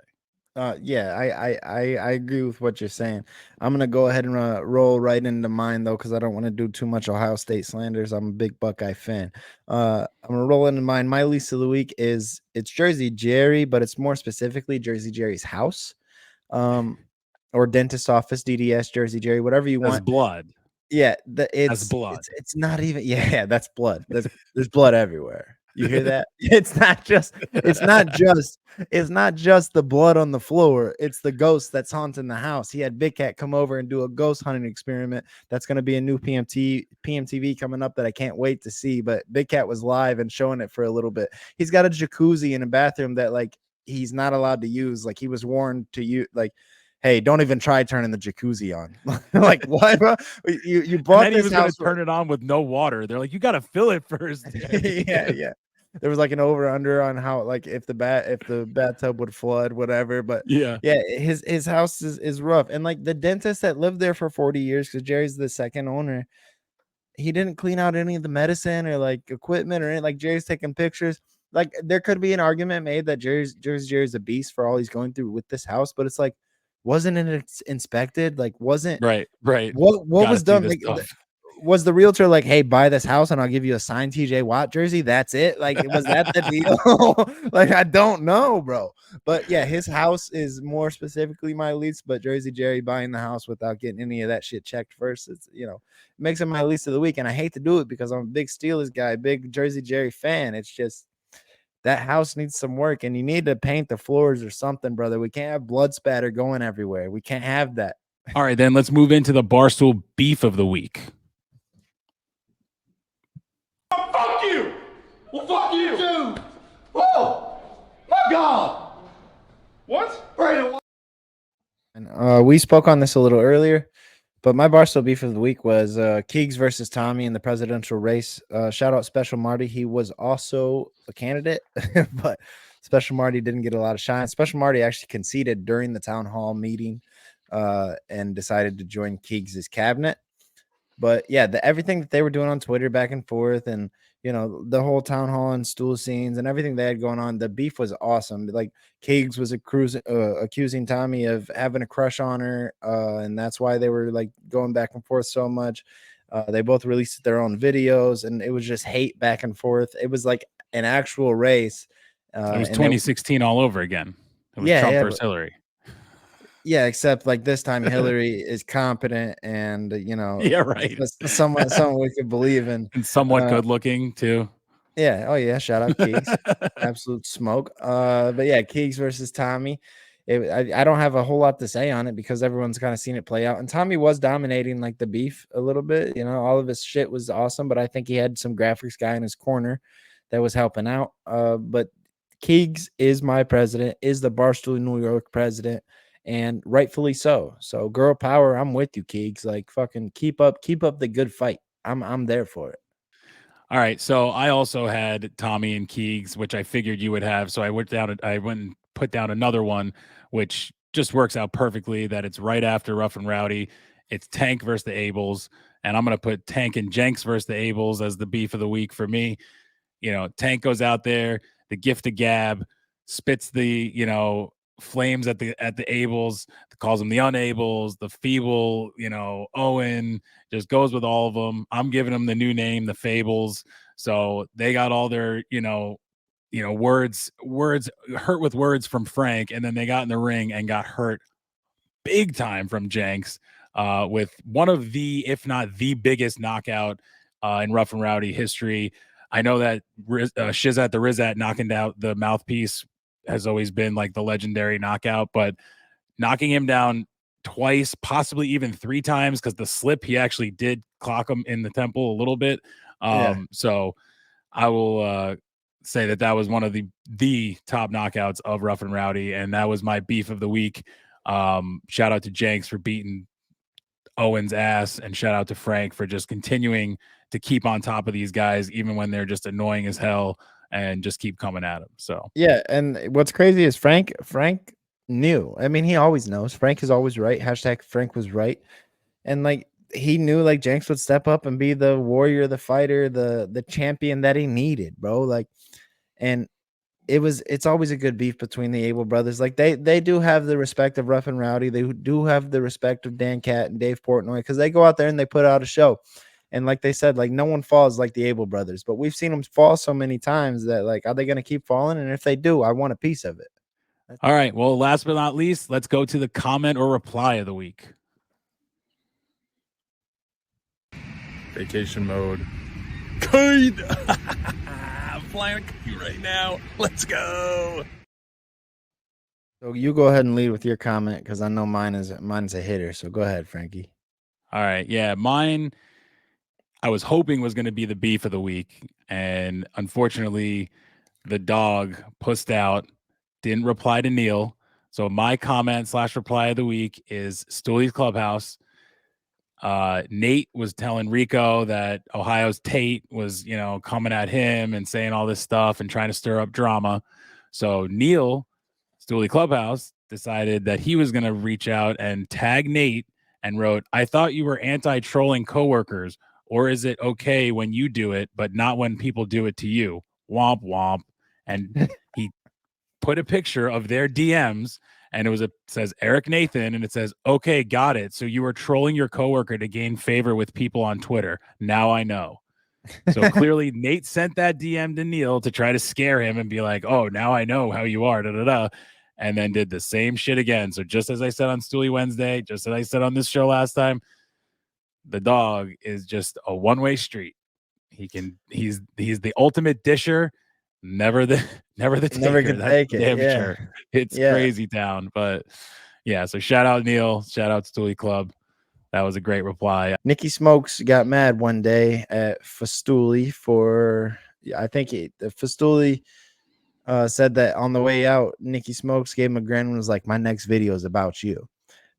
I agree with what you're saying. I'm gonna go ahead and roll right into mine though, because I don't want to do too much Ohio State slanders. I'm a big Buckeye fan. I'm gonna roll into mine. My least of the week it's Jersey Jerry, but it's more specifically Jersey Jerry's house, or dentist office, DDS, Jersey Jerry, whatever you want. Blood. Yeah, That's blood. It's not even. Yeah, that's blood. There's blood everywhere. You hear that? It's not just the blood on the floor. It's the ghost that's haunting the house. He had Big Cat come over and do a ghost hunting experiment. That's going to be a new PMTV coming up that I can't wait to see. But Big Cat was live and showing it for a little bit. He's got a jacuzzi in a bathroom that like he's not allowed to use. Like he was warned to use. Like, hey, don't even try turning the jacuzzi on. Like, what? Bro? You bought this house. Turn it on with no water. They're like, you got to fill it first. Yeah. There was like an over under on how like if the bathtub would flood, whatever. But yeah, his house is rough. And like the dentist that lived there for 40 years, because Jerry's the second owner, he didn't clean out any of the medicine or like equipment or anything. Like Jerry's taking pictures. Like there could be an argument made that Jerry's a beast for all he's going through with this house, but it's like, wasn't it inspected? Like wasn't right. What was done? Like, was the realtor like, hey, buy this house and I'll give you a signed TJ Watt jersey? That's it. Like, was that the deal? Like, I don't know, bro. But yeah, his house is more specifically my least, but Jersey Jerry buying the house without getting any of that shit checked first, it's, makes him my least of the week. And I hate to do it because I'm a big Steelers guy, big Jersey Jerry fan. It's just that house needs some work and you need to paint the floors or something, brother. We can't have blood spatter going everywhere. We can't have that. All right, then let's move into the Barstool beef of the week. Fuck you! Well, fuck you too! Oh, my God! What? Brandon. And we spoke on this a little earlier, but my Barstool beef of the week was Keegs versus Tommy in the presidential race. Shout out Special Marty. He was also a candidate, but Special Marty didn't get a lot of shine. Special Marty actually conceded during the town hall meeting and decided to join Keegs' cabinet. But yeah, everything that they were doing on Twitter back and forth, and you know, the whole town hall and stool scenes and everything they had going on. The beef was awesome. Like Keegs was accusing Tommy of having a crush on her, and that's why they were like going back and forth so much. They both released their own videos, and it was just hate back and forth. It was like an actual race. It was And 2016 all over again. It was Yeah, Trump yeah, versus Hillary. yeah, except like this time Hillary is competent and you know, Yeah, right. someone we could believe in. And somewhat Uh, good looking too. Yeah. Oh yeah. Shout out Keegs. Absolute smoke. But yeah, Keegs versus Tommy. I don't have a whole lot to say on it because everyone's kind of seen it play out. And Tommy was dominating like the beef a little bit. You know, all of his shit was awesome, but I think he had some graphics guy in his corner that was helping out. But Keegs is my president, is the Barstool New York president, and rightfully so. So girl power, I'm with you, Keegs. Like fucking keep up the good fight. I'm there for it. All right, so I also had Tommy and Keegs, which I figured you would have. So I went and put down another one, which just works out perfectly. That it's right after Rough and Rowdy. It's Tank versus the Abels, and I'm gonna put Tank and Jinx versus the Abels as the beef of the week for me. You know, Tank goes out there, the gift of gab, spits the flames at the Abels, calls them the unables, the feeble, Owen, just goes with all of them. I'm giving them the new name, the Fables. So they got all their, words hurt with words from Frank, and then they got in the ring and got hurt big time from Jenks, with one of the, if not the biggest knockout in Rough and Rowdy history. I know that Shizat the Rizat knocking out the mouthpiece has always been like the legendary knockout, but knocking him down twice, possibly even 3 times, because the slip, he actually did clock him in the temple a little bit. So I will say that was one of the top knockouts of Rough and Rowdy, and that was my beef of the week. Shout out to Jenks for beating Owen's ass, and shout out to Frank for just continuing to keep on top of these guys, even when they're just annoying as hell, and just keep coming at him. So yeah, and what's crazy is Frank knew. I mean, he always knows. Frank is always right. Hashtag Frank was right. And like he knew like Jenks would step up and be the warrior, the fighter, the champion that he needed, bro. Like, and it's always a good beef between the Abel brothers. Like they do have the respect of Rough and Rowdy. They do have the respect of Dan Cat and Dave Portnoy because they go out there and they put out a show. And like they said, like no one falls like the Abel brothers, but we've seen them fall so many times that like, are they going to keep falling? And if they do, I want a piece of it. All right. Well, last but not least, let's go to the comment or reply of the week. Vacation mode. Kite. I'm flying a kite right now. Let's go. So you go ahead and lead with your comment because I know mine is a hitter. So go ahead, Frankie. All right. Yeah, mine I was hoping was going to be the beef of the week, and unfortunately, the dog pussed out, didn't reply to Neil. So my comment / reply of the week is Stooley's Clubhouse. Nate was telling Rico that Ohio's Tate was, coming at him and saying all this stuff and trying to stir up drama. So Neil, Stooley Clubhouse, decided that he was going to reach out and tag Nate and wrote, "I thought you were anti-trolling coworkers, or is it okay when you do it, but not when people do it to you? Womp womp." And he put a picture of their DMs, and says Eric Nathan, and it says, "Okay, got it. So you were trolling your coworker to gain favor with people on Twitter. Now I know." So clearly Nate sent that DM to Neil to try to scare him and be like, "Oh, now I know how you are, and then did the same shit again. So just as I said on Stooley Wednesday, just as I said on this show last time, the dog is just a one-way street. He's the ultimate disher, never the taker. Never can take it. Damn Yeah. sure. It's crazy town. But yeah, so shout out Neil, shout out Stooley Club. That was a great reply. Nikki Smokes got mad one day at Fastooley for, I think Fastooley said that on the way out, Nikki Smokes gave him a grin and was like, "My next video is about you."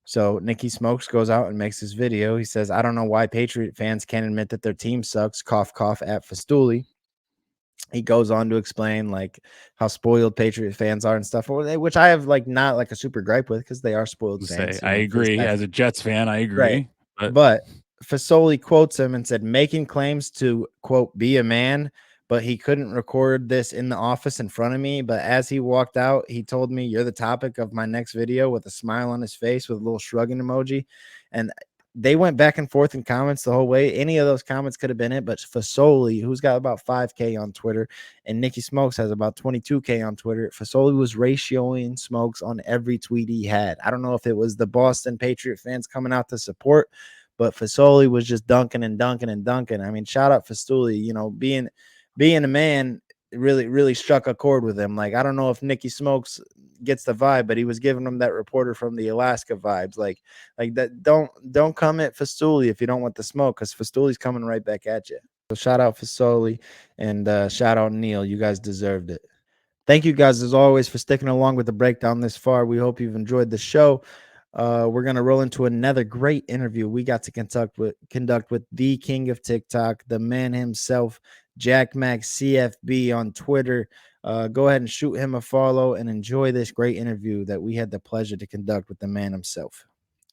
So Nikki Smokes goes out and makes this video. He says, "I don't know why Patriot fans can't admit that their team sucks, cough, cough," at Fastooley. He goes on to explain like how spoiled Patriot fans are and stuff, which I have like not like a super gripe with because they are spoiled fans. I agree. As a Jets fan, I agree. Right. But Fasoli quotes him and said, "Making claims to, quote, be a man but he couldn't record this in the office in front of me. But as he walked out, he told me, "You're the topic of my next video," with a smile on his face with a little shrugging emoji. And they went back and forth in comments the whole way. Any of those comments could have been it, but Fasoli, who's got about 5K on Twitter, and Nikki Smokes has about 22K on Twitter, Fasoli was ratioing Smokes on every tweet he had. I don't know if it was the Boston Patriot fans coming out to support, but Fasoli was just dunking and dunking and dunking. I mean, shout out Fasoli, you know, being a man really struck a chord with him. Like, I don't know if Nikki Smokes gets the vibe, but he was giving him that reporter from the Alaska vibes. Like that. Don't come at Fastuli if you don't want the smoke, because Fastuli's coming right back at you. So shout out Fasoli and shout out Neil. You guys deserved it. Thank you guys as always for sticking along with the breakdown this far. We hope you've enjoyed the show. We're gonna roll into another great interview we got to conduct with the king of TikTok, the man himself, Jack Mac CFB on Twitter. Go ahead and shoot him a follow and enjoy this great interview that we had the pleasure to conduct with the man himself.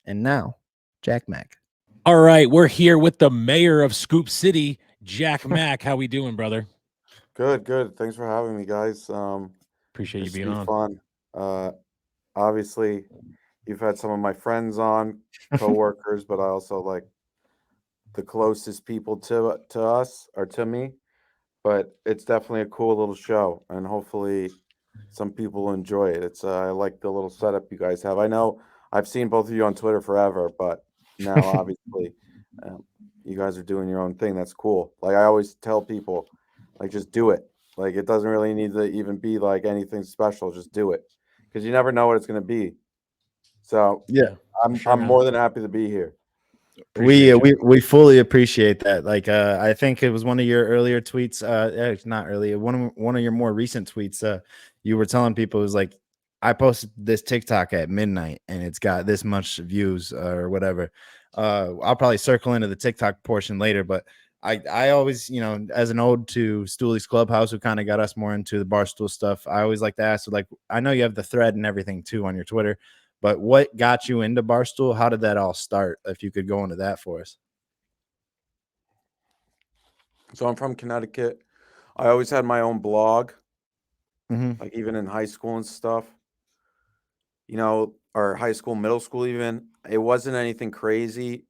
And now, Jack Mac. All right, we're here with the mayor of Scoop City, Jack Mac. How we doing, brother? Good. Thanks for having me, guys. Appreciate you This being will be on. fun. Obviously, you've had some of my friends on, coworkers, but I also like the closest people to us or to me. But it's definitely a cool little show, and hopefully, some people enjoy it. It's I like the little setup you guys have. I know I've seen both of you on Twitter forever, but now obviously, you guys are doing your own thing. That's cool. Like I always tell people, like just do it. Like it doesn't really need to even be like anything special. Just do it, because you never know what it's going to be. So Yeah, I'm sure, man. more than happy to be here. Appreciate you. We fully appreciate that. Like I think it was one of your earlier tweets, it's not earlier, one of your more recent tweets. You were telling people, it was like, I posted this TikTok at midnight and it's got this much views or whatever. I'll probably circle into the TikTok portion later, but I always, you know, as an ode to Stooley's Clubhouse, who kind of got us more into the Barstool stuff, I always like to ask, like, I know you have the thread and everything too on your Twitter, but what got you into Barstool? How did that all start? If you could go into that for us. So I'm from Connecticut. I always had my own blog, Mm-hmm. like even in high school and stuff. You know, or high school, middle school, even. It wasn't anything crazy.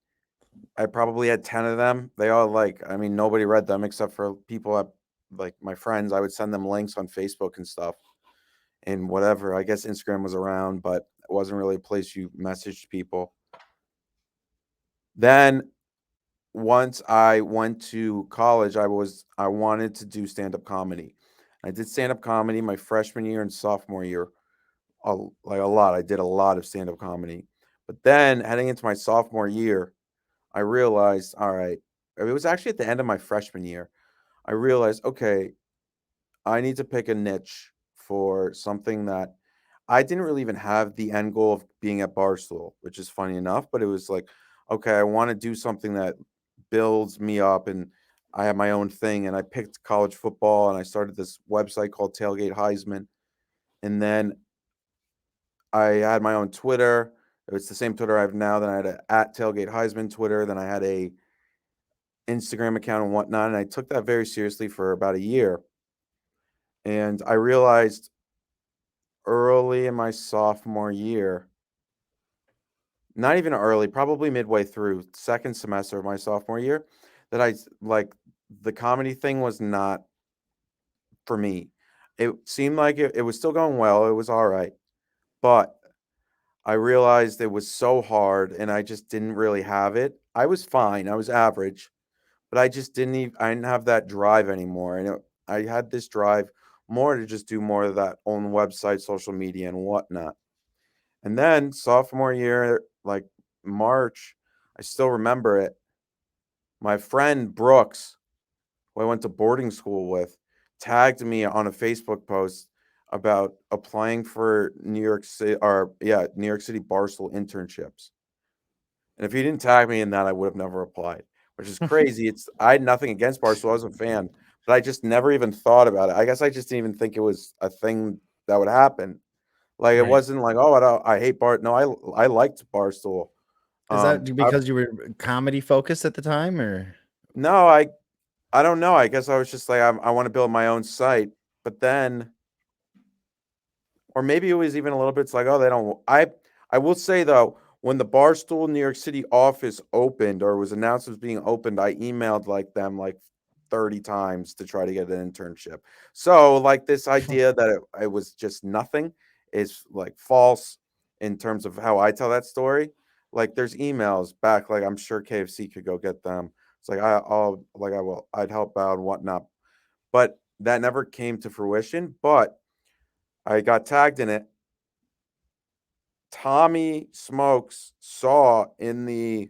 I probably had 10 of them. They all I mean, nobody read them except for people like my friends. I would send them links on Facebook and stuff and whatever. I guess Instagram was around, but it wasn't really a place you messaged people. Then once I went to college, I wanted to do stand-up comedy. I did stand-up comedy my freshman year and sophomore year. Like a lot. I did a lot of stand-up comedy. But then heading into my sophomore year, I realized, all right, it was actually at the end of my freshman year. I realized, okay, I need to pick a niche for something that I didn't really even have the end goal of being at Barstool, which is funny enough, but it was like, okay, I want to do something that builds me up and I have my own thing. And I picked college football and I started this website called Tailgate Heisman. And then I had my own Twitter. It's the same Twitter I have now. Then I had a at Tailgate Heisman Twitter. Then I had a Instagram account and whatnot. And I took that very seriously for about a year. And I realized early in my sophomore year, not even early, probably midway through second semester of my sophomore year, that the comedy thing was not for me. It seemed like it was still going well. It was all right. But I realized it was so hard and I just didn't really have it. I was fine. I was average, but I didn't have that drive anymore. And I had this drive more to just do more of that on website, social media and whatnot. And then sophomore year, like March, I still remember it. My friend Brooks, who I went to boarding school with, tagged me on a Facebook post about applying for New York City New York City Barstool internships. And if he didn't tag me in that, I would have never applied, which is crazy. I had nothing against Barstool. I was a fan, but I just never even thought about it. I guess I just didn't even think it was a thing that would happen. Like it Right. wasn't like, oh, I hate Bar. No, I liked Barstool. Is that because you were comedy focused at the time, or? No, I don't know. I guess I was just like, I want to build my own site, but then, or maybe it was even a little bit. It's like, oh, they don't. I will say though, when the Barstool New York City office opened or was announced as being opened, I emailed like them like 30 times to try to get an internship. So like this idea that it was just nothing is like false in terms of how I tell that story. Like there's emails back, like I'm sure KFC could go get them. It's like I'd help out and whatnot. But that never came to fruition. But I got tagged in it. Tommy Smokes saw in the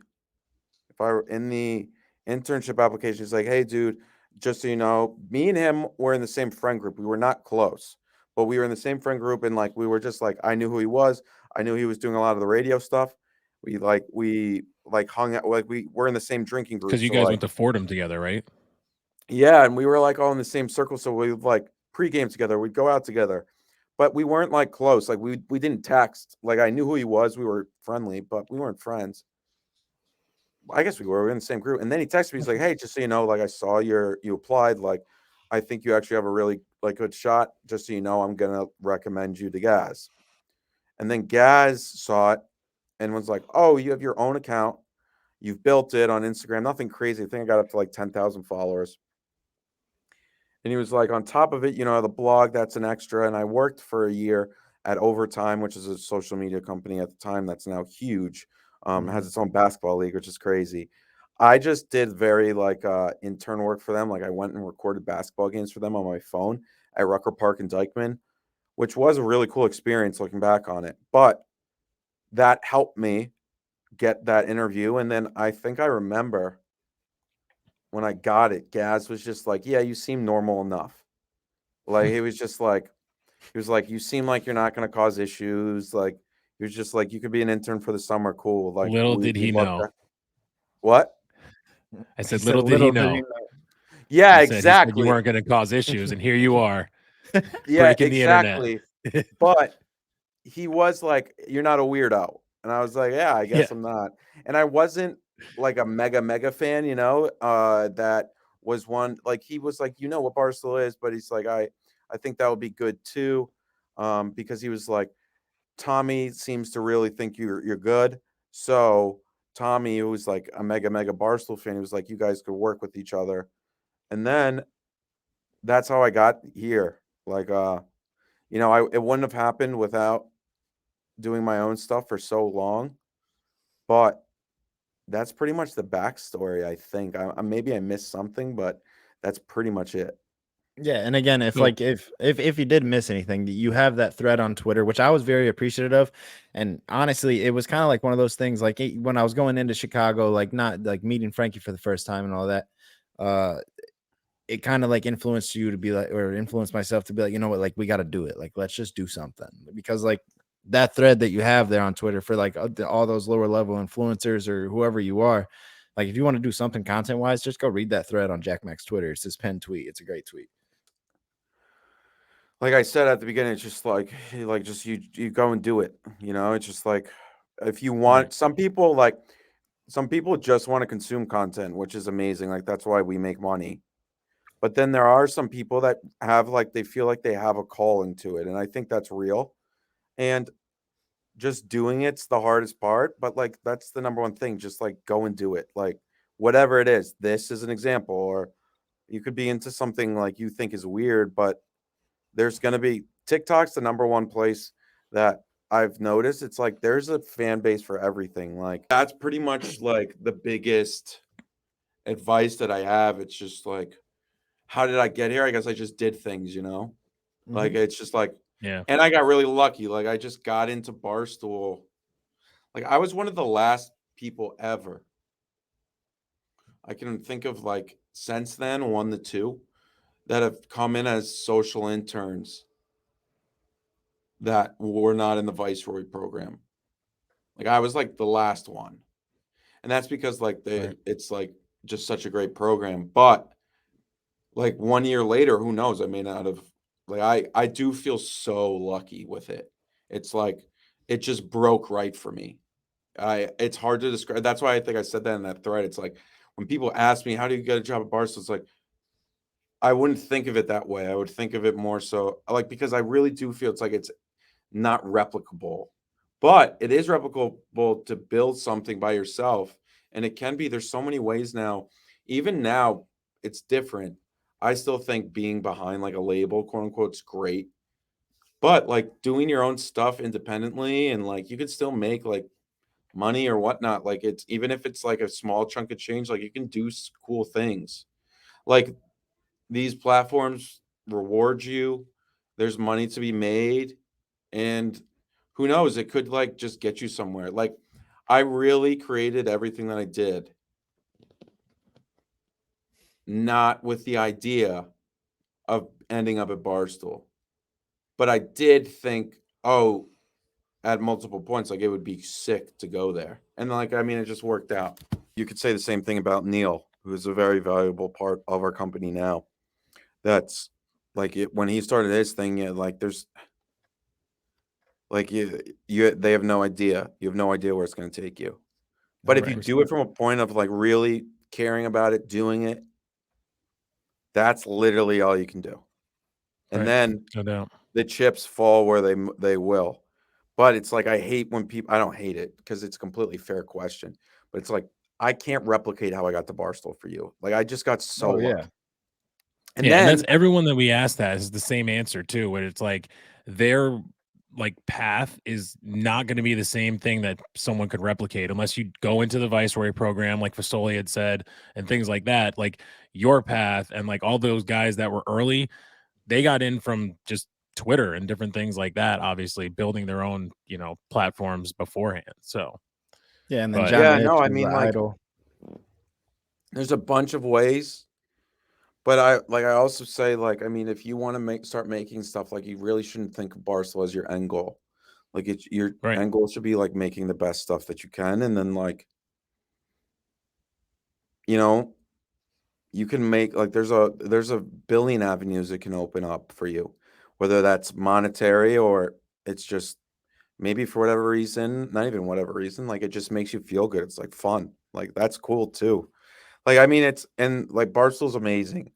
internship application, he's like, hey dude, just so you know, me and him were in the same friend group. We were not close, but we were in the same friend group, and like we were just like, I knew who he was. I knew he was doing a lot of the radio stuff. We hung out, like we were in the same drinking group. Because you So guys like went to Fordham together, right? yeah, and we were like all in the same circle. So we like pregame together, we'd go out together. But we weren't like close. Like we didn't text. Like I knew who he was. We were friendly, but we weren't friends. I guess we were in the same group. And then he texted me. He's like, "Hey, just so you know, like I saw you applied. Like, I think you actually have a really like good shot. Just so you know, I'm gonna recommend you to Gaz." And then Gaz saw it and was like, "Oh, you have your own account. You've built it on Instagram. Nothing crazy. I think I got up to like 10,000 followers." And he was like, on top of it, the blog, that's an extra. And I worked for a year at Overtime, which is a social media company at the time that's now huge. Has its own basketball league, which is crazy. I just did very like intern work for them. Like I went and recorded basketball games for them on my phone at Rucker Park in Dykeman, which was a really cool experience looking back on it. But that helped me get that interview. And then I think I remember when I got it, Gaz was just like, yeah, you seem normal enough. Like he was just like, you seem like you're not going to cause issues. Like he was just like, you could be an intern for the summer. Cool. Like Little did he we'd love know. that. What? I said, little did he know. Yeah, He said you exactly. weren't going to cause issues, and here you are. Yeah, breaking the internet. exactly. But he was like, you're not a weirdo. And I was like, yeah, I guess Yeah. I'm not. And I wasn't like a mega fan, that was one, like he was like, you know what Barstool is, but he's like, I think that would be good too. Because he was like, Tommy seems to really think you're good. So Tommy, who was like a mega Barstool fan, he was like, you guys could work with each other. And then that's how I got here. Like it wouldn't have happened without doing my own stuff for so long. But that's pretty much the backstory, I think. Maybe I missed something, but that's pretty much it. Yeah, and again, if So- like if you did miss anything, you have that thread on Twitter, which I was very appreciative of. And honestly, it was kind of like one of those things, like when I was going into Chicago, like not like meeting Frankie for the first time and all that, it kind of like influenced you to be like, or influenced myself to be like, you know what, like we got to do it. Like let's just do something, because like that thread that you have there on Twitter for like all those lower level influencers or whoever you are, like if you want to do something content wise, just go read that thread on Jack Mac's Twitter. It's his pen tweet. It's a great tweet. Like I said at the beginning, it's just like just you go and do it. It's just like if you want, Right. some people just want to consume content, which is amazing. Like that's why we make money. But then there are some people that have like they feel like they have a calling to it, and I think that's real. And just doing it's the hardest part, but like that's the number one thing. Just like go and do it. Like whatever it is. This is an example, or you could be into something like you think is weird, but there's going to be TikTok's the number one place that I've noticed. It's like there's a fan base for everything. Like that's pretty much like the biggest advice that I have. It's just like, how did I get here? I guess I just did things, Like it's just like, Yeah. and I got really lucky. Like I just got into Barstool. Like I was one of the last people ever. I can think of like since then, 1 to 2 that have come in as social interns that were not in the Viceroy program. Like I was like the last one. And that's because like Right. it's like just such a great program. But like 1 year later, who knows? I may not have, like I do feel so lucky with it. It's like it just broke right for me. It's hard to describe. That's why I think I said that in that thread. It's like when people ask me, how do you get a job at Barstool? It's like I wouldn't think of it that way. I would think of it more so like because I really do feel it's like it's not replicable, but it is replicable to build something by yourself. And it can be, there's so many ways now. Even now, it's different. I still think being behind like a label, quote unquote, is great. But like doing your own stuff independently and like you can still make like money or whatnot. Like it's even if it's like a small chunk of change, like you can do cool things. Like these platforms reward you. There's money to be made. And who knows, it could like just get you somewhere. Like I really created everything that I did, not with the idea of ending up at Barstool. But I did think, oh, at multiple points, like it would be sick to go there. And like, I mean, it just worked out. You could say the same thing about Neil, who is a very valuable part of our company now. That's like it when he started his thing, yeah, like there's like they have no idea. You have no idea where it's going to take you. But if you do it from a point of like really caring about it, doing it, that's literally all you can do. And Right. then No doubt. the chips fall where they will. But it's like I hate when people. I don't hate it because it's a completely fair question. But it's like I can't replicate how I got to Barstool for you. Like I just got so Oh, yeah. lucky. And Yeah, and then that's everyone that we asked that is the same answer too, where it's like their like path is not going to be the same thing that someone could replicate unless you go into the Viceroy program, like Fasoli had said, and things like that. Like your path and like all those guys that were early, they got in from just Twitter and different things like that, obviously building their own, platforms beforehand. So, Yeah, and then but John yeah, Mitch no, I was mean the like idol. there's a bunch of ways. But I also say like I mean if you want to start making stuff like you really shouldn't think of Barstool as your end goal. Like it's your right. end goal should be like making the best stuff that you can and then like you know you can make like there's a billion avenues that can open up for you, whether that's monetary or it's just maybe for whatever reason, not even whatever reason, like it just makes you feel good. It's like fun. Like that's cool too. Like I mean it's and like Barstool's amazing.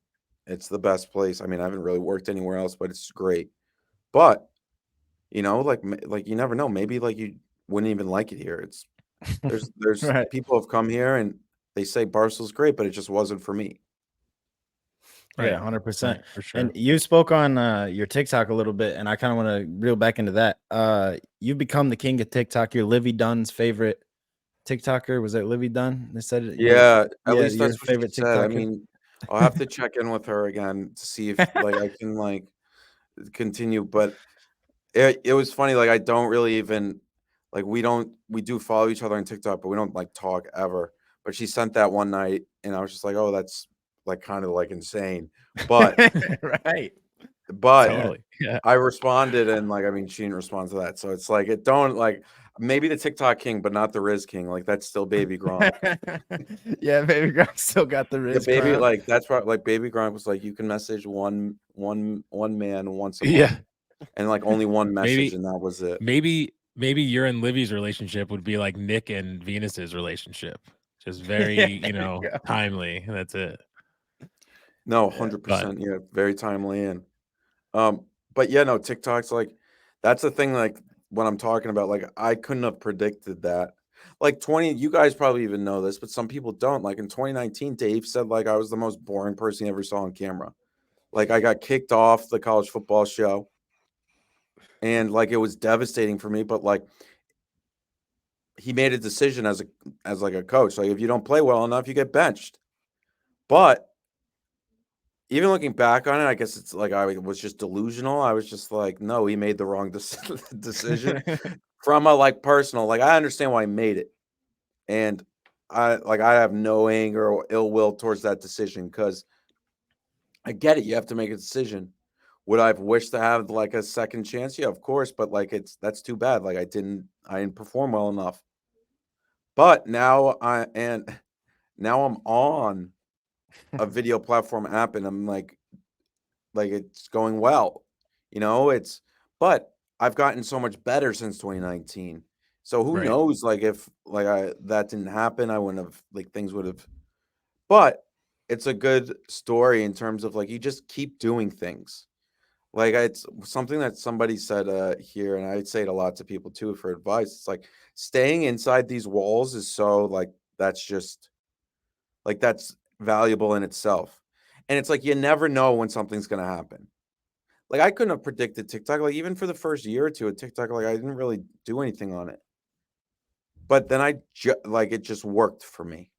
It's the best place. I mean, I haven't really worked anywhere else, but it's great. But like you never know. Maybe like you wouldn't even like it here. It's there's Right. people have come here and they say Barstool's great, but it just wasn't for me. Right. Yeah, 100%. Right, for sure. And you spoke on your TikTok a little bit, and I kind of want to reel back into that. You've become the king of TikTok. You're Livy Dunn's favorite TikToker. Was that Livy Dunn? They said Yeah, at yeah, least your that's what she favorite said. I TikToker. mean, I'll have to check in with her again to see if like I can like continue. But it was funny. Like I don't really even like we do follow each other on TikTok, but we don't like talk ever. But she sent that one night, and I was just like, oh, that's like kind of like insane. But Right. but Totally. Yeah. I responded, and like I mean, she didn't respond to that. So it's like it don't like maybe the TikTok king, but not the Riz king. Like that's still Baby Gronk. Yeah, Baby Gronk still got the Yeah, Riz baby, crown. like that's why like Baby Gronk was like, you can message one man once a Yeah. month, and like only one message, Maybe and that was it. maybe your and Livy's relationship would be like Nick and Venus's relationship. Just very, Yeah, there you go. timely. That's it. No, Yeah. But 100%. Yeah, very timely and but yeah, no, TikTok's like that's the thing. Like when I'm talking about, like I couldn't have predicted that. Like 20, you guys probably even know this, but some people don't. Like in 2019, Dave said like I was the most boring person he ever saw on camera. Like I got kicked off the college football show. And like it was devastating for me, but like he made a decision as like a coach. Like if you don't play well enough, you get benched. But even looking back on it, I guess it's like I was just delusional. I was just like, no, he made the wrong decision from a like personal. Like I understand why he made it, and I have no anger or ill will towards that decision because I get it. You have to make a decision. Would I have wished to have like a second chance? Yeah, of course, but like that's too bad. Like I didn't perform well enough. But now I'm on a video platform app and I'm like it's going well. It's but I've gotten so much better since 2019. So who right. knows like if like I that didn't happen, I wouldn't have like things would have but it's a good story in terms of like you just keep doing things. Like it's something that somebody said here, and I'd say it a lot to people too for advice. It's like staying inside these walls is so like that's just like that's valuable in itself. And it's like you never know when something's gonna happen. Like I couldn't have predicted TikTok. Like even for the first year or two of TikTok, like I didn't really do anything on it. But then like it just worked for me.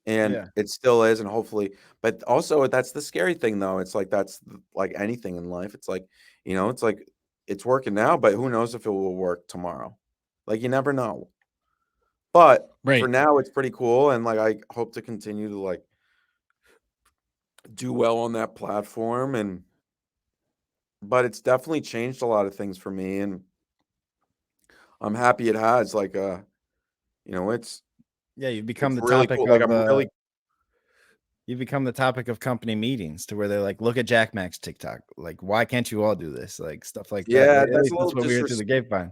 And Yeah. it still is, and hopefully, but also that's the scary thing though. It's like like anything in life. It's like, it's like it's working now, but who knows if it will work tomorrow. Like you never know. But for Right. now it's pretty cool, and like I hope to continue to like do well on that platform, and but it's definitely changed a lot of things for me, and I'm happy it has. Like it's Yeah, you become the really topic cool. Like of I'm really you become the topic of company meetings to where they're like, look at Jack Mac's TikTok. Like, why can't you all do this? Like stuff like that. yeah, At that's least a that's little what we hear through the grapevine.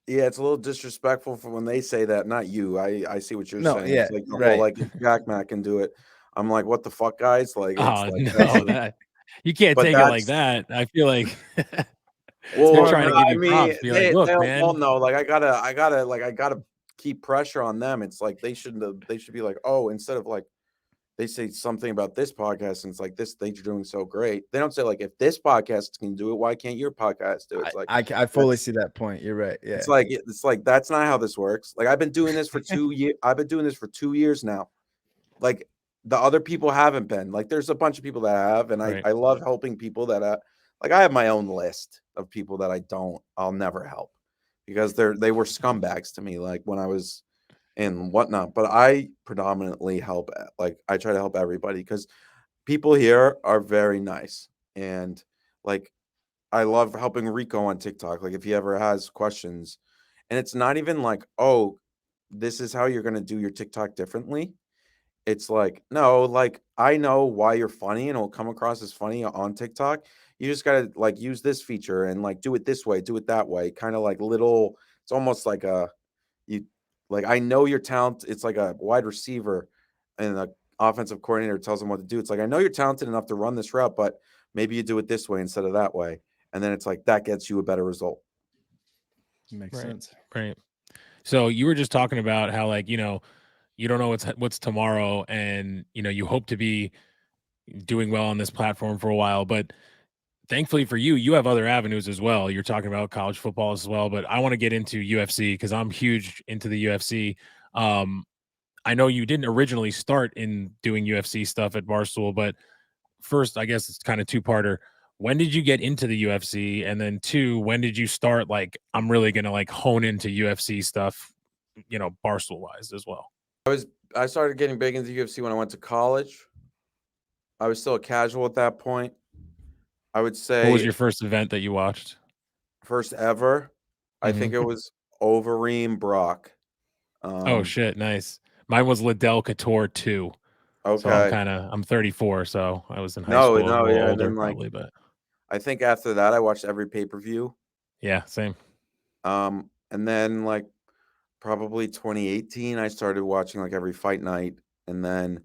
Yeah, it's a little disrespectful for when they say that, not you. I see what you're No, saying. yeah, It's like the whole right. like if Jack Mac can do it. I'm like, what the fuck, guys? Like it's Oh like that's no, that you can't but take it like that's that. I feel like It's they're more well, of trying no, to a give I you mean props. Be like, they look, don't well man. no, like I gotta keep pressure on them. It's like they should be like, oh, instead of like they say something about this podcast and it's like this they're doing so great. They don't say like if this podcast can do it, why can't your podcast do it? It's like I fully that's see that point. You're right. Yeah. it's like that's not how this works. Like I've been doing this for 2 years. I've been doing this for 2 years now. Like the other people haven't been. Like there's a bunch of people that have, and Right. I love helping people that like I have my own list of people that I'll never help because they were scumbags to me like when I was in whatnot. But I predominantly help like I try to help everybody because people here are very nice and like I love helping Rico on TikTok. Like if he ever has questions, and it's not even like, oh, this is how you're gonna do your TikTok differently. It's like, no, like I know why you're funny and it'll come across as funny on TikTok. You just gotta like use this feature and like do it this way, do it that way. Kind of like little, it's almost like you like I know your talent. It's like a wide receiver and the offensive coordinator tells them what to do. It's like I know you're talented enough to run this route, but maybe you do it this way instead of that way. And then it's like that gets you a better result. Makes Right. sense. Right. So you were just talking about how like, you don't know what's tomorrow and you hope to be doing well on this platform for a while, but thankfully for you, you have other avenues as well. You're talking about college football as well, but I want to get into UFC because I'm huge into the UFC. I know you didn't originally start in doing UFC stuff at Barstool, but first, I guess it's kind of two-parter. When did you get into the UFC? And then two, when did you start like I'm really gonna like hone into UFC stuff, Barstool wise as well? I started getting big into UFC when I went to college. I was still a casual at that point. I would What was say your first event that you watched? first ever. I think Mhm. it was Overeem Brock. Oh shit, nice. Mine was Liddell Couture too. So Okay. I'm 34, so I was in high No, school, a no, little yeah, and older then like probably, but I think after that I watched every pay-per-view. yeah, same. And then like probably 2018 I started watching like every fight night, and then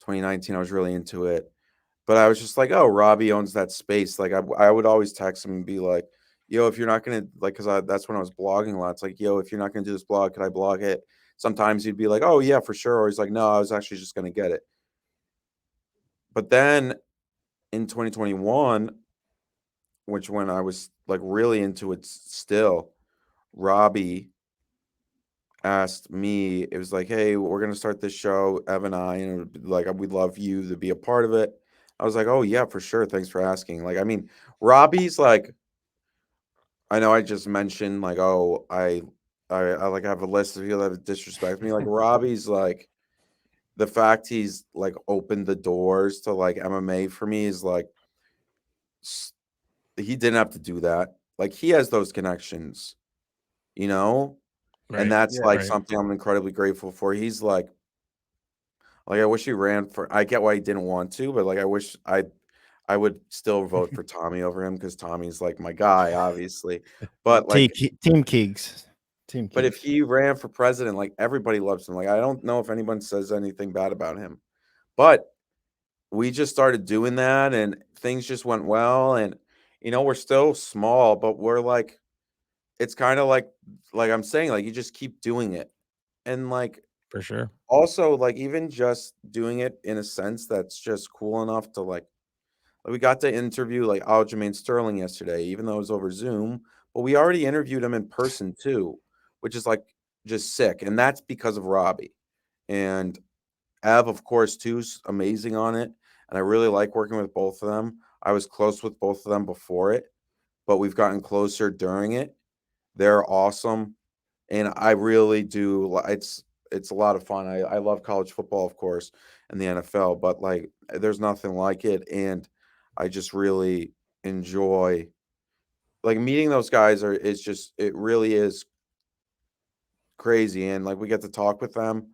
2019 I was really into it. But I was just like, oh, Robbie owns that space. Like I would always text him and be like, yo, if you're not gonna like, because that's when I was blogging a lot. It's like, yo, if you're not gonna do this blog, could I blog it? Sometimes he'd be like, oh yeah, for sure. Or he's like, no, I was actually just gonna get it. But then in 2021, which when I was like really into it still, Robbie asked me, it was like, hey, we're gonna start this show, Ev and I, and it would be like we'd love you to be a part of it. I was like, oh yeah, for sure. Thanks for asking. Like, I mean, Robbie's like, I know I just mentioned like, oh, I like have a list of people that disrespect me. Like Robbie's like the fact he's like opened the doors to like MMA for me is like he didn't have to do that. Like he has those connections, you know? And Right. that's Yeah. like Right. something I'm incredibly grateful for. He's like I wish he ran for I get why he didn't want to, but like I wish I would still vote for Tommy over him because Tommy's like my guy, obviously. But like Team Keegs. Team but if Keegs. he ran for president, like everybody loves him. Like I don't know if anyone says anything bad about him. But we just started doing that, and things just went well. And we're still small, but we're like, it's kind of like I'm saying, like you just keep doing it, and like For sure. also like even just doing it in a sense that's just cool enough to like we got to interview like Aljamain Sterling yesterday, even though it was over Zoom, but we already interviewed him in person too, which is like just sick. And that's because of Robbie. And Ev, of course, too, is amazing on it. And I really like working with both of them. I was close with both of them before it, but we've gotten closer during it. They're awesome. And I really do it's a lot of fun. I love college football, of course, and the NFL, but like there's nothing like it. And I just really enjoy like meeting those guys it really is crazy. And like we get to talk with them.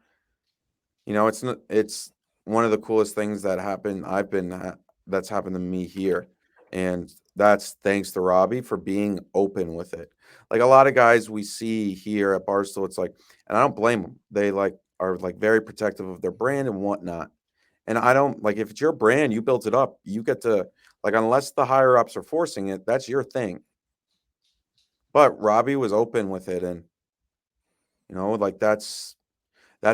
It's one of the coolest things that's happened to me here. And that's thanks to Robbie for being open with it. Like a lot of guys we see here at Barstool, it's like, and I don't blame them. They like are like very protective of their brand and whatnot. And I don't like if it's your brand, you built it up. You get to like unless the higher ups are forcing it, that's your thing. But Robbie was open with it, and like that's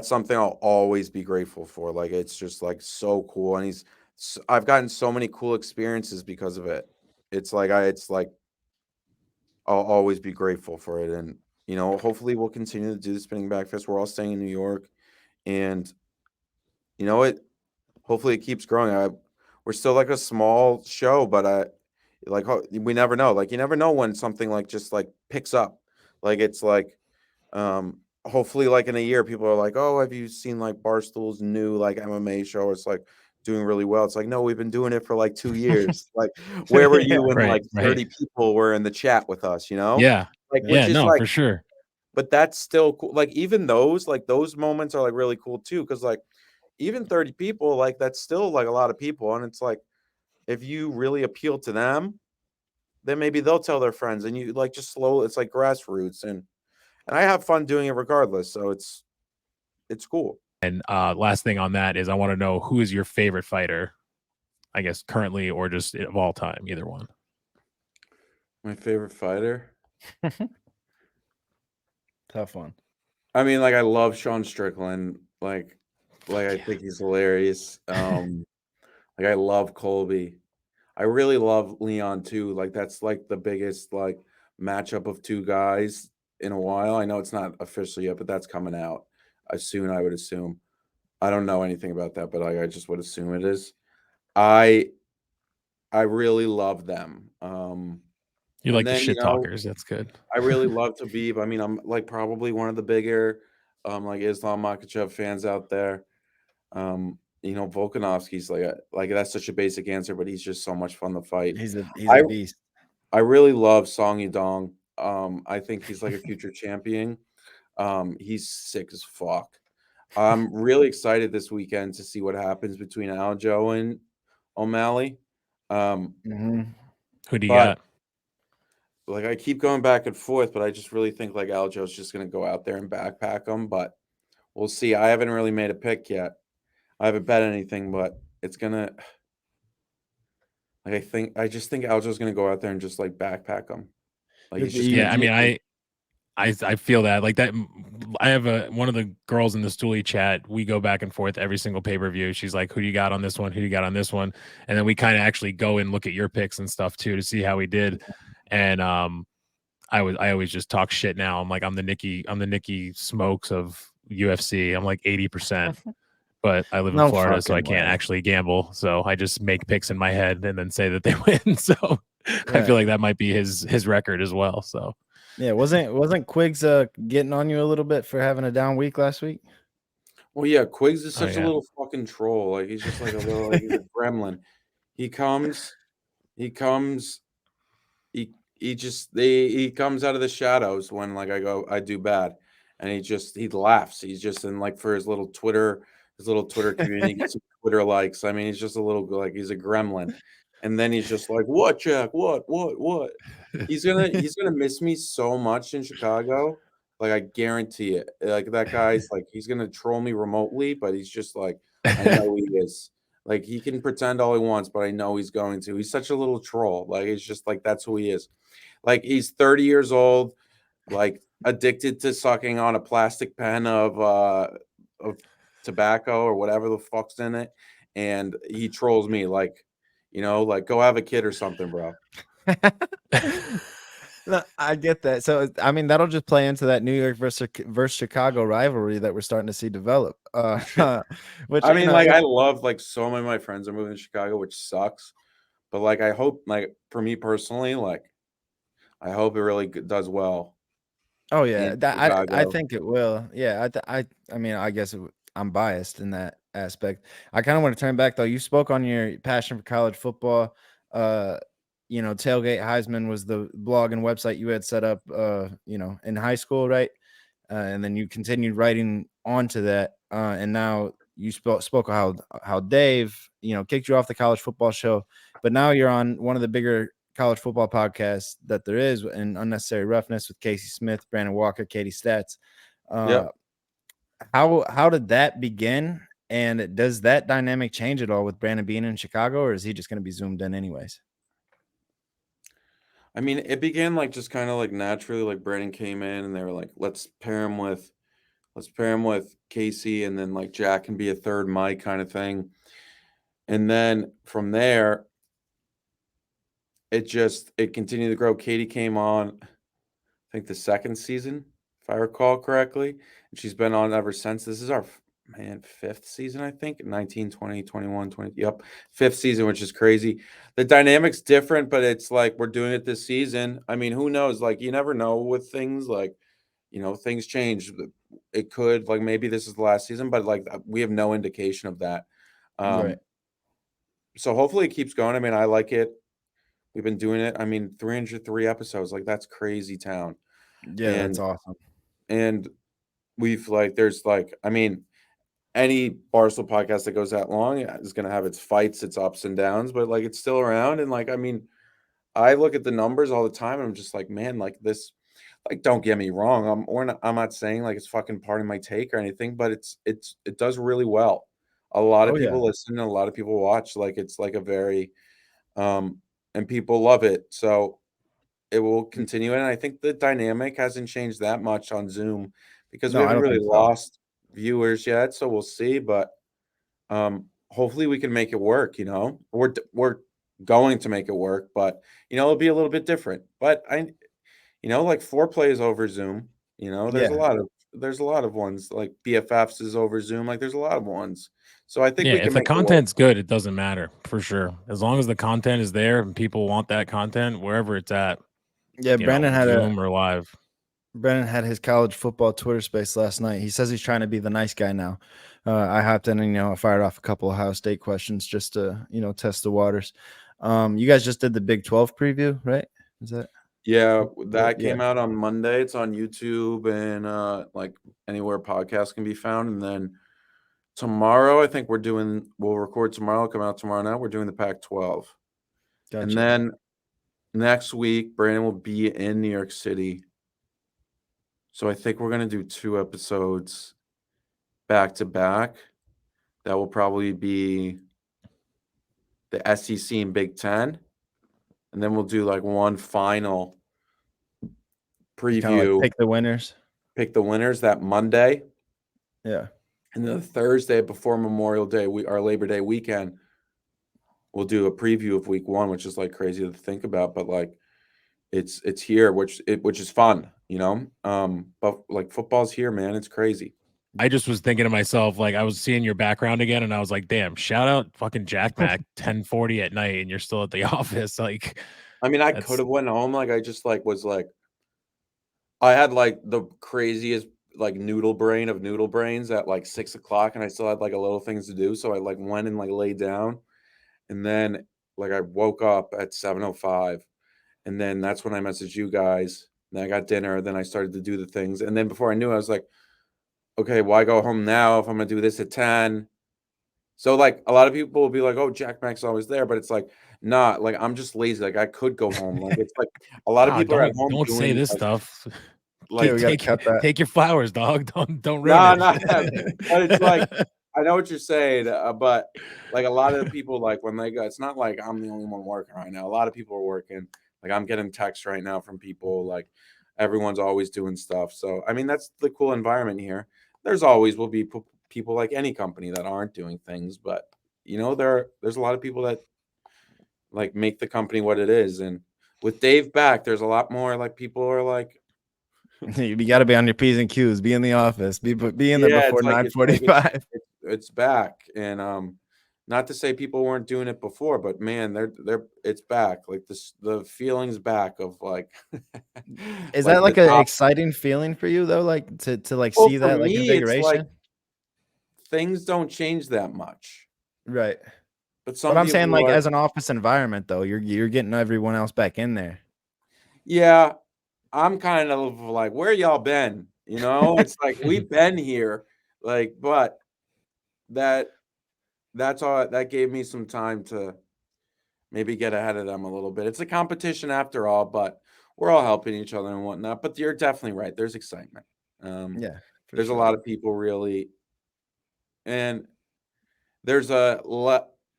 something I'll always be grateful for. Like it's just like so cool, and I've gotten so many cool experiences because of it. It's like I'll always be grateful for it, and hopefully we'll continue to do the Spinning Back Fest. We're all staying in New York, and it. Hopefully it keeps growing. We're still like a small show, but we never know. Like you never know when something like just like picks up. Like it's like hopefully like in a year people are like, "Oh, have you seen like Barstool's new like MMA show? It's like doing really well." It's like, "No, we've been doing it for like 2 years." Like where were you when Right. like Right. 30 people were in the chat with us, Yeah. Like which Yeah. is No, like for sure. but that's still cool. Like even those moments are like really cool too cuz like even 30 people like that's still like a lot of people, and it's like if you really appeal to them, then maybe they'll tell their friends, and you like just slow it's like grassroots, and I have fun doing it regardless, so it's cool. And last thing on that is I want to know who is your favorite fighter, I guess currently or just of all time, either one. My favorite fighter? Tough one. I mean, like I love Sean Strickland. I think he's hilarious. Like I love Colby. I really love Leon too. Like that's like the biggest like matchup of two guys in a while. I know it's not official yet, but that's coming out soon, I would assume. I don't know anything about that, but I just would assume it is. I I really love them. You And like the then, shit talkers. That's good. I really love Khabib. I mean, I'm like probably one of the bigger like Islam Makhachev fans out there. Volkanovski's like that's such a basic answer, but he's just so much fun to fight. He's I a beast. I really love Song Yadong. I think he's like a future champion. He's sick as fuck. I'm really excited this weekend to see what happens between Aljo and O'Malley. hmm Who do you But got? like I keep going back and forth, but I just really think like Aljo's just gonna go out there and backpack him. But we'll see. I haven't really made a pick yet. I haven't bet anything, but it's gonna I just think Aljo's gonna go out there and just like backpack him. Like he's just gonna Yeah, I mean, I feel that like that. I have one of the girls in the Stoolie chat. We go back and forth every single pay per view. She's like, "Who do you got on this one? Who do you got on this one?" And then we kind of actually go and look at your picks and stuff too to see how we did. And I always just talk shit now. I'm like, I'm the Nikki Smokes of UFC. I'm like 80%. But I live in No Florida, so I fucking can't way. actually gamble. So I just make picks in my head and then say that they win. So I Yeah. feel like that might be his record as well. So Yeah, wasn't Quiggs getting on you a little bit for having a down week last week? well, yeah, Quiggs is oh such a yeah. little fucking troll. Like he's just like a little like he's a gremlin. He comes, he comes, he comes out of the shadows when like I do bad, and he laughs. He's just in like for his little Twitter community, gets some Twitter likes. I mean, he's just a little like he's a gremlin, and then he's just like, "What, Jack? What?" He's gonna miss me so much in Chicago. Like I guarantee it. Like that guy's like he's gonna troll me remotely, but he's just like I know he is. Like he can pretend all he wants, but I know he's going to. He's such a little troll. Like it's just like that's who he is. Like he's 30 years old, like addicted to sucking on a plastic pen of tobacco or whatever the fuck's in it, and he trolls me like, like go have a kid or something, bro. No, I get that. So I mean, that'll just play into that New York versus Chicago rivalry that we're starting to see develop. Which I mean, like I love like so many of my friends are moving to Chicago, which sucks. But like I hope, like for me personally, like I hope it really does well. Oh yeah, In I Chicago. think it will. Yeah, I mean, I guess I'm biased in that aspect. I kind of want to turn back though. You spoke on your passion for college football. Uh, Tailgate Heisman was the blog and website you had set up. In high school, right? And then you continued writing onto that, and now you spoke how Dave, kicked you off the college football show, but now you're on one of the bigger college football podcasts that there is, in Unnecessary Roughness with Casey Smith, Brandon Walker, Katie Stats. Yep. How did that begin? And does that dynamic change at all with Brandon being in Chicago, or is he just going to be zoomed in anyways? I mean, it began like just kind of like naturally, like Brandon came in and they were like, let's pair him with Casey, and then like Jack can be a third mic kind of thing. And then from there, it continued to grow. Katie came on, I think the second season, if I recall correctly. And she's been on ever since. This is our fifth season, I think. 19, 20, 21, 20. Yep. Fifth season, which is crazy. The dynamic's different, but it's like we're doing it this season. I mean, who knows? Like you never know with things like, things change. It could, like, maybe this is the last season, but like we have no indication of that. Right. So hopefully it keeps going. I mean, I like it. We've been doing it. I mean, 303 episodes, like that's crazy town. Yeah, that's And awesome. and we've like there's like, I mean, any Barstool podcast that goes that long is going to have its fights, its ups and downs, but like it's still around. And like, I mean, I look at the numbers all the time and I'm just like, man, like this, like, don't get me wrong. I'm not saying like it's fucking part of my take or anything, but it does really well. A lot of Oh yeah. people listen and a lot of people watch. Like it's like a very, and people love it. So it will continue. And I think the dynamic hasn't changed that much on Zoom because No, we I haven't don't really think so. lost viewers yet. So we'll see. But hopefully we can make it work. We're going to make it work, but it'll be a little bit different. But like foreplay is over Zoom. There's a Yeah. lot of ones like BFFs is over Zoom. Like there's a lot of ones. So I think Yeah, we if can the make it work. content's good, it doesn't matter for sure. As long as the content is there and people want that content, wherever it's at, Yeah, Zoom or live. Brennan had his college football Twitter space last night. He says he's trying to be the nice guy now. I hopped in and I fired off a couple of Ohio State questions just to test the waters. You guys just did the Big 12 preview, right? Is that? Yeah, that Yeah. came out on Monday. It's on YouTube and like anywhere podcasts can be found. And then tomorrow, I think we'll record tomorrow, come out tomorrow night. We're doing the Pac-12. Gotcha. And then next week, Brandon will be in New York City. So I think we're going to do 2 episodes back to back. That will probably be the SEC and Big Ten. And then we'll do like one final preview. Pick the winners. Pick the winners that Monday. Yeah. And then the Thursday before Memorial Day, our Labor Day weekend, we'll do a preview of week 1, which is like crazy to think about, but like it's here, which is fun, but like football's here, man. It's crazy. I just was thinking to myself, like I was seeing your background again, and I was like, damn, shout out fucking Jack Mac 10:40 at night, and you're still at the office. Like, I mean, I could have went home. Like I just like was like, I had like the craziest like noodle brains at like 6 o'clock, and I still had like a little things to do. So I like went and like laid down, and then like I woke up at 7:05, and then that's when I messaged you guys. Then I got dinner. Then I started to do the things, and then before I knew, I was like, okay, why go home now if I'm gonna do this at 10? So like a lot of people will be like, oh, Jack Mac's always there, but it's like not like I'm just lazy. Like I could go home. Like it's like a lot of people are at home. Don't say this stuff. Like we gotta cut that. Take your flowers, dog. Don't ruin no, it. not that. But it's like I know what you're saying, but like a lot of the people, like when they go, it's not like I'm the only one working right now. A lot of people are working. Like I'm getting texts right now from people. Like everyone's always doing stuff. So I mean, that's the cool environment here. There's always will be people like any company that aren't doing things, but you know, there's a lot of people that like make the company what it is. And with Dave back, there's a lot more like people are like, You got to be on your P's and Q's. Be in the office. Be in there yeah, before it's like 9:45. it's back. And not to say people weren't doing it before, but man, it's back. Like this the feelings back of like Is like that the like an top. exciting feeling for you though? Like to like Well, see for that like me, it's like invigoration? things don't change that much. Right. But But some I'm saying people like are, as an office environment though, you're getting everyone else back in there. yeah, I'm kind of like, where y'all been? You know, it's like we've been here, like, but that that's all that gave me some time to maybe get ahead of them a little bit. It's a competition after all, but we're all helping each other and whatnot. But you're definitely right. There's excitement. Yeah, for There's a sure. lot of people really, and there's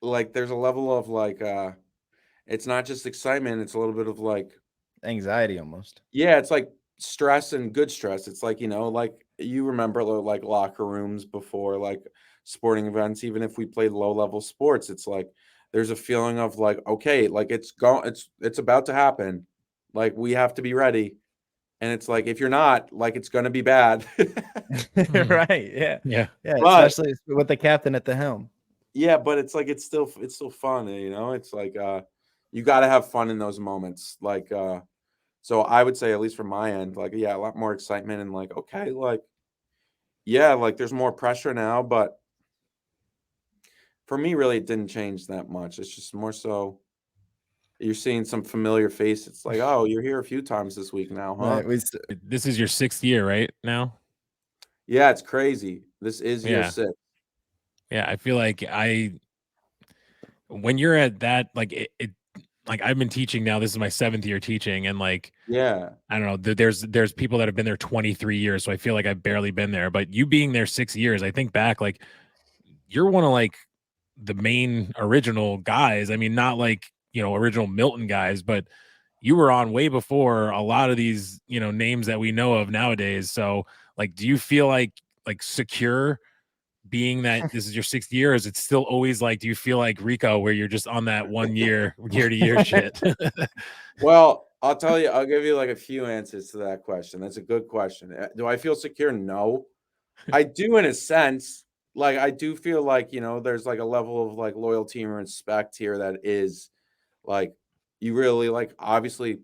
like there's a level of like it's not just excitement. It's a little bit of like, Anxiety almost. yeah, it's like stress and good stress. It's like, you know, like you remember like locker rooms before like sporting events, even if we played low level sports, it's like there's a feeling of like, okay, like it's about to happen. Like we have to be ready. And it's like if you're not, like it's gonna be bad. Right. Yeah. Yeah. Yeah. But Especially with the captain at the helm. yeah, but it's like it's still fun, you know? It's like you gotta have fun in those moments. Like so I would say, at least from my end, like, yeah, a lot more excitement and like, okay, like, yeah, like there's more pressure now, but for me, really, it didn't change that much. It's just more so you're seeing some familiar face. It's like, oh, you're here a few times this week now, huh? Right. This is your 6th year, right now? Yeah, it's crazy. This is year Yeah. 6. Yeah. I feel like when you're at that, like like I've been teaching now. This is my 7th year teaching, and like Yeah. I don't know. There's people that have been there 23 years, so I feel like I've barely been there. But you being there 6 years, I think back, like you're one of like the main original guys. I mean, not like original Milton guys, but you were on way before a lot of these names that we know of nowadays. So, like, do you feel like secure being that this is your 6th year? Or is it still always like, do you feel like Rico where you're just on that 1 year to year shit? Well, I'll tell you, I'll give you like a few answers to that question. That's a good question. Do I feel secure? No. I do in a sense. Like I do feel like, there's like a level of like loyalty and respect here that is like you really like obviously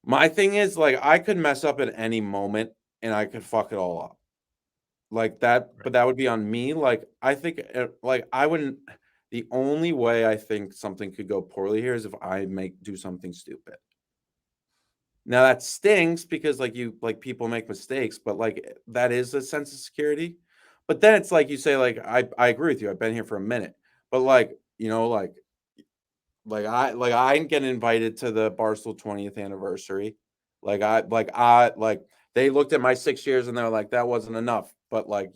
my thing is like I could mess up at any moment and I could fuck it all up. Like that, but that would be on me. Like I think like I wouldn't the only way I think something could go poorly here is if I do something stupid. Now that stings because like people make mistakes, but like that is a sense of security. But then it's like you say, like I agree with you. I've been here for a minute, but like I didn't get invited to the Barstool 20th anniversary. Like they looked at my 6 years and they're like that wasn't enough. But like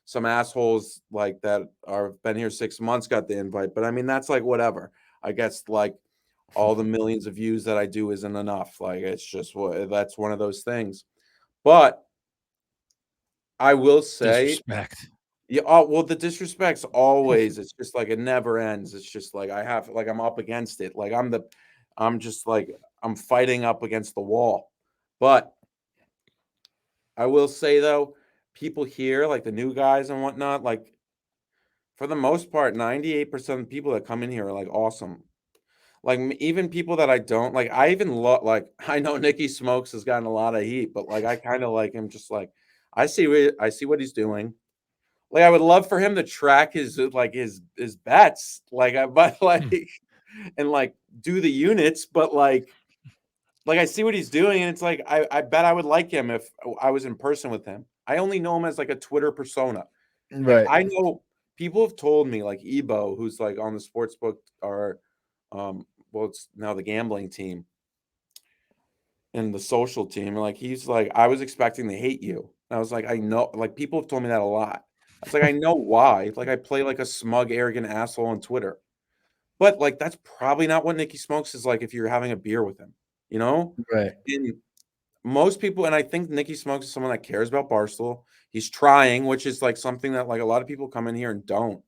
some assholes like that are been here 6 months got the invite. But I mean that's like whatever. I guess like all the millions of views that I do isn't enough. Like it's just that's one of those things. But I will say, Disrespect. yeah, oh, well, the disrespect's always, it's just like it never ends. It's just like I'm up against it. Like I'm just like I'm fighting up against the wall. But I will say though, people here, like the new guys and whatnot, like for the most part, 98% of the people that come in here are like awesome. Like, even people that I don't like, I even like, I know Nikki Smokes has gotten a lot of heat, but, like, I kinda like him just, like, I see what he's doing. Like, I would love for him to track his, like, his bets, like, but, like and, like, do the units, but, like, I see what he's doing, and it's like, I bet I would like him if I was in person with him. I only know him as, like, a Twitter persona. Like, Right. I know people have told me, like, Ebo, who's, like, on the sports book or, well, it's now the gambling team and the social team, like, he's like, "I was expecting to hate you." And I was like, "I know." Like, people have told me that a lot. was like, I know why. Like, I play like a smug, arrogant asshole on Twitter. But like, that's probably not what Nicky Smokes is like if you're having a beer with him, you know? Right. And most people, and I think Nicky Smokes is someone that cares about Barstool. He's trying, which is like something that like a lot of people come in here and don't.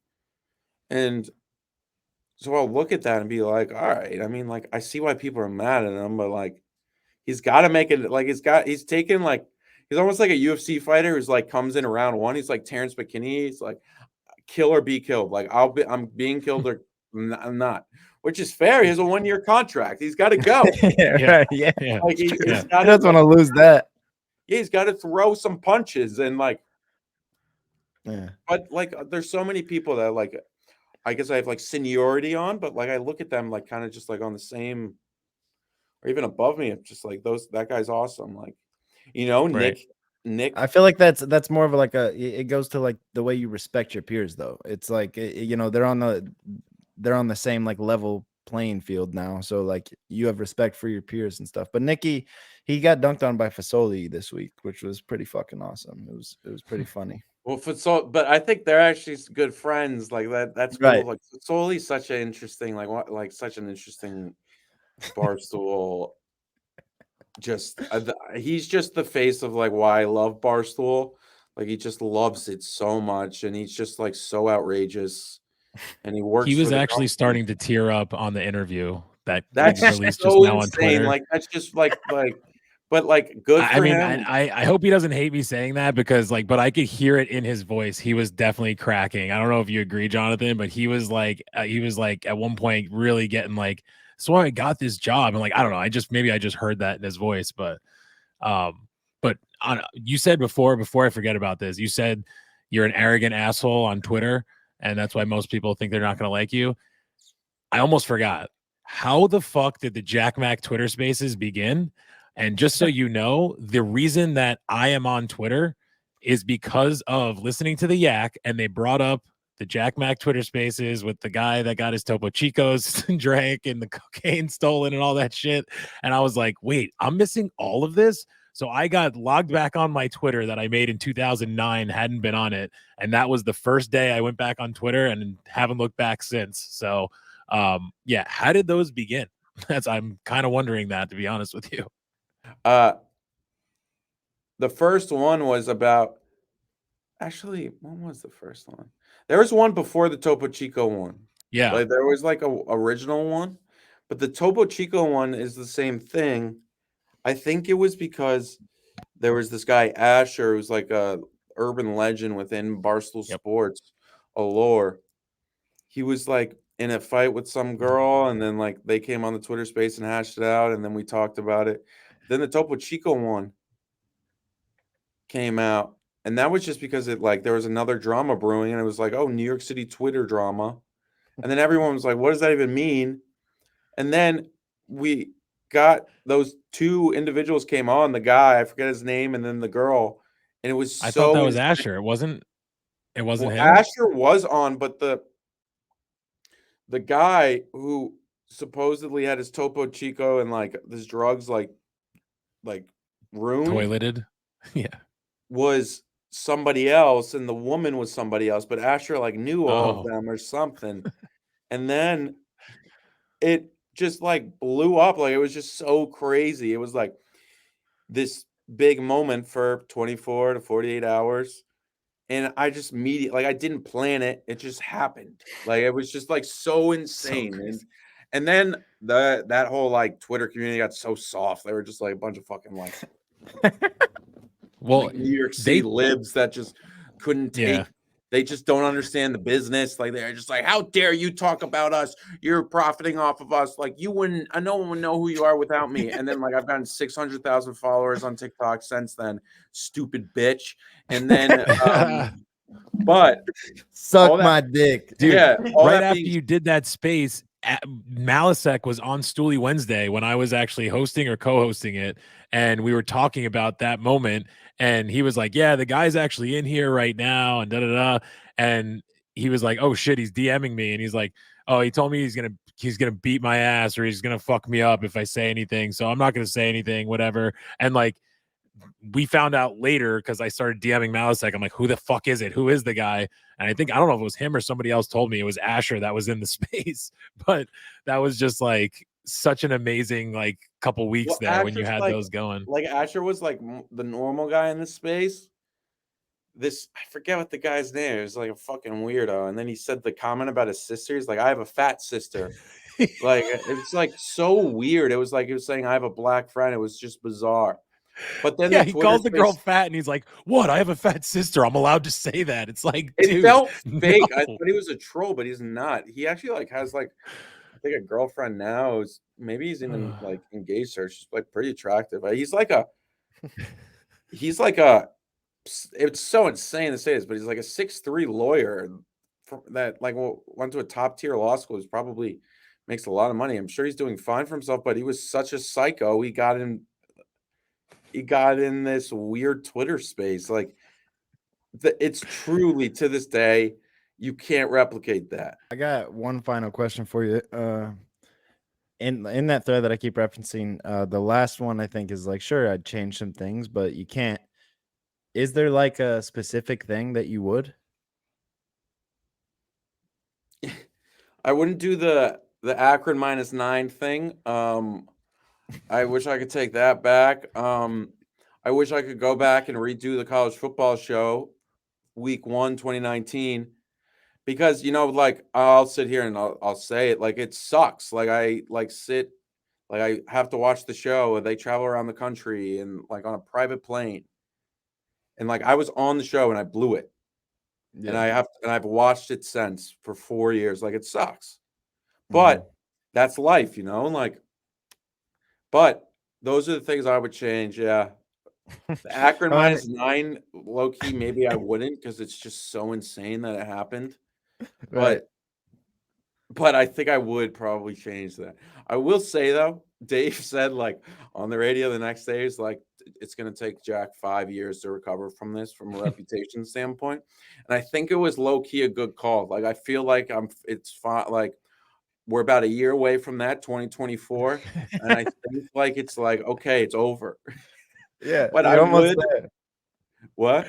And so I'll look at that and be like, all right. I mean, like, I see why people are mad at him, but like, he's got to make it. Like, he's taken like, he's almost like a UFC fighter who's like comes in round one. He's like Terrence McKinney. He's like, kill or be killed. Like, I'm being killed or I'm not, which is fair. He has a 1-year contract. He's got to go. Right. Yeah. Like, he's got I just want to lose that. Yeah, he's got to throw some punches and like, Yeah. but like, there's so many people that like, I guess I have like seniority on, but like I look at them like kind of just like on the same or even above me. I'm just like that guy's awesome. Like, you know, Right. Nick. I feel like that's more of like it goes to like the way you respect your peers though. It's like you know, they're on the same like level playing field now. So like you have respect for your peers and stuff. But Nicky, he got dunked on by Fasoli this week, which was pretty fucking awesome. It was pretty funny. Well, but I think they're actually good friends. Like that's cool. Right. Like Soli's such an interesting, like such an interesting Barstool. Just he's just the face of like why I love Barstool. Like he just loves it so much, and he's just like so outrageous. And he works. He was for the actually company. starting to tear up on the interview that That's was released so just now on insane. Twitter. Like that's just but like good for I mean, him. I hope he doesn't hate me saying that because like, but I could hear it in his voice. He was definitely cracking. I don't know if you agree, Jonathan, but he was like at one point really getting like, so I got this job. And like, I don't know. I just heard that in his voice, but you said before I forget about this, you said you're an arrogant asshole on Twitter. And that's why most people think they're not going to like you. I almost forgot. How the fuck did the Jack Mac Twitter Spaces begin? And just so you know, the reason that I am on Twitter is because of listening to the Yak, and they brought up the Jack Mac Twitter Spaces with the guy that got his Topo Chicos drank and the cocaine stolen and all that shit. And I was like, wait, I'm missing all of this? So I got logged back on my Twitter that I made in 2009, hadn't been on it. And that was the first day I went back on Twitter and haven't looked back since. So yeah, how did those begin? I'm kind of wondering that, to be honest with you. The first one was about actually, when was the first one? There was one before the Topo Chico one. Yeah. Like there was like a original one, but the Topo Chico one is the same thing. I think it was because there was this guy Asher who's like a urban legend within Barstool Sports, Allure. He was like in a fight with some girl, and then like they came on the Twitter space and hashed it out, and then we talked about it. Then the Topo Chico one came out, and that was just because it like there was another drama brewing, and it was like, oh, New York City Twitter drama. And then everyone was like, what does that even mean? And then we got those two individuals came on, the guy, I forget his name, and then the girl. And it was I thought that was insane. Asher. It wasn't Well, him. Asher was on, but the guy who supposedly had his Topo Chico and like his drugs like ruined Toileted. Yeah. was somebody else, and the woman was somebody else, but Asher like knew all of them or something. And then it just like blew up. Like it was just so crazy. It was like this big moment for 24 to 48 hours. And I just immediately, like, I didn't plan it. It just happened. Like, it was just like so insane. And then that whole like Twitter community got so soft. They were just like a bunch of fucking like, well, like New York City libs that just couldn't take. Yeah. They just don't understand the business. Like they're just like, how dare you talk about us? You're profiting off of us. Like you wouldn't. No one would know who you are without me. And then like I've gotten 600,000 followers on TikTok since then. Stupid bitch. And then, but suck my dick, dude. Yeah. Right after you did that space, Malisek was on Stoolie Wednesday when I was actually hosting or co-hosting it, and we were talking about that moment. And he was like, yeah, the guy's actually in here right now, and da-da-da. And he was like, oh shit, he's DMing me. And he's like, oh, he told me he's gonna beat my ass or he's gonna fuck me up if I say anything. So I'm not gonna say anything, whatever. And like we found out later because I started DMing Malasek. I'm like, who the fuck is it? Who is the guy? And I don't know if it was him or somebody else told me it was Asher that was in the space. But that was just like such an amazing like couple weeks there when you had those going. Like Asher was like the normal guy in the space. I forget what the guy's name is, like a fucking weirdo. And then he said the comment about his sister. He's like, I have a fat sister. Like, it's like so weird. It was like he was saying, I have a black friend. It was just bizarre. But then he calls the girl fat and he's like, what? I have a fat sister. I'm allowed to say that. It's like, it dude, felt fake. no. I thought he was a troll, but he's not. He actually like has like, I think a girlfriend now. Maybe he's even like engaged her. She's like pretty attractive. He's like a it's so insane to say this, but he's like a 6'3" lawyer that like went to a top tier law school. He's probably makes a lot of money. I'm sure he's doing fine for himself, but he was such a psycho. He got in this weird Twitter space. Like it's truly to this day, you can't replicate that. I got one final question for you. In that thread that I keep referencing, the last one I think is like, sure, I'd change some things, but you can't. Is there like a specific thing that you would? I wouldn't do the Akron -9 thing. I wish I could take that back. I wish I could go back and redo the college football show week 1, 2019, because like I'll sit here and I'll say it, like it sucks. Like I have to watch the show, and they travel around the country and like on a private plane. And like I was on the show and I blew it. Yeah. And I've watched it since for 4 years. Like it sucks. But that's life, like, but those are the things I would change. Yeah. The Akron -9, low key, maybe I wouldn't, because it's just so insane that it happened. Right. But I think I would probably change that. I will say though, Dave said like on the radio the next day, is like, it's going to take Jack 5 years to recover from this, from a reputation standpoint. And I think it was low key a good call. Like, I feel like it's fine. Like, we're about a year away from that, 2024. And I think like, it's like, okay, it's over. Yeah. But I would. There. What?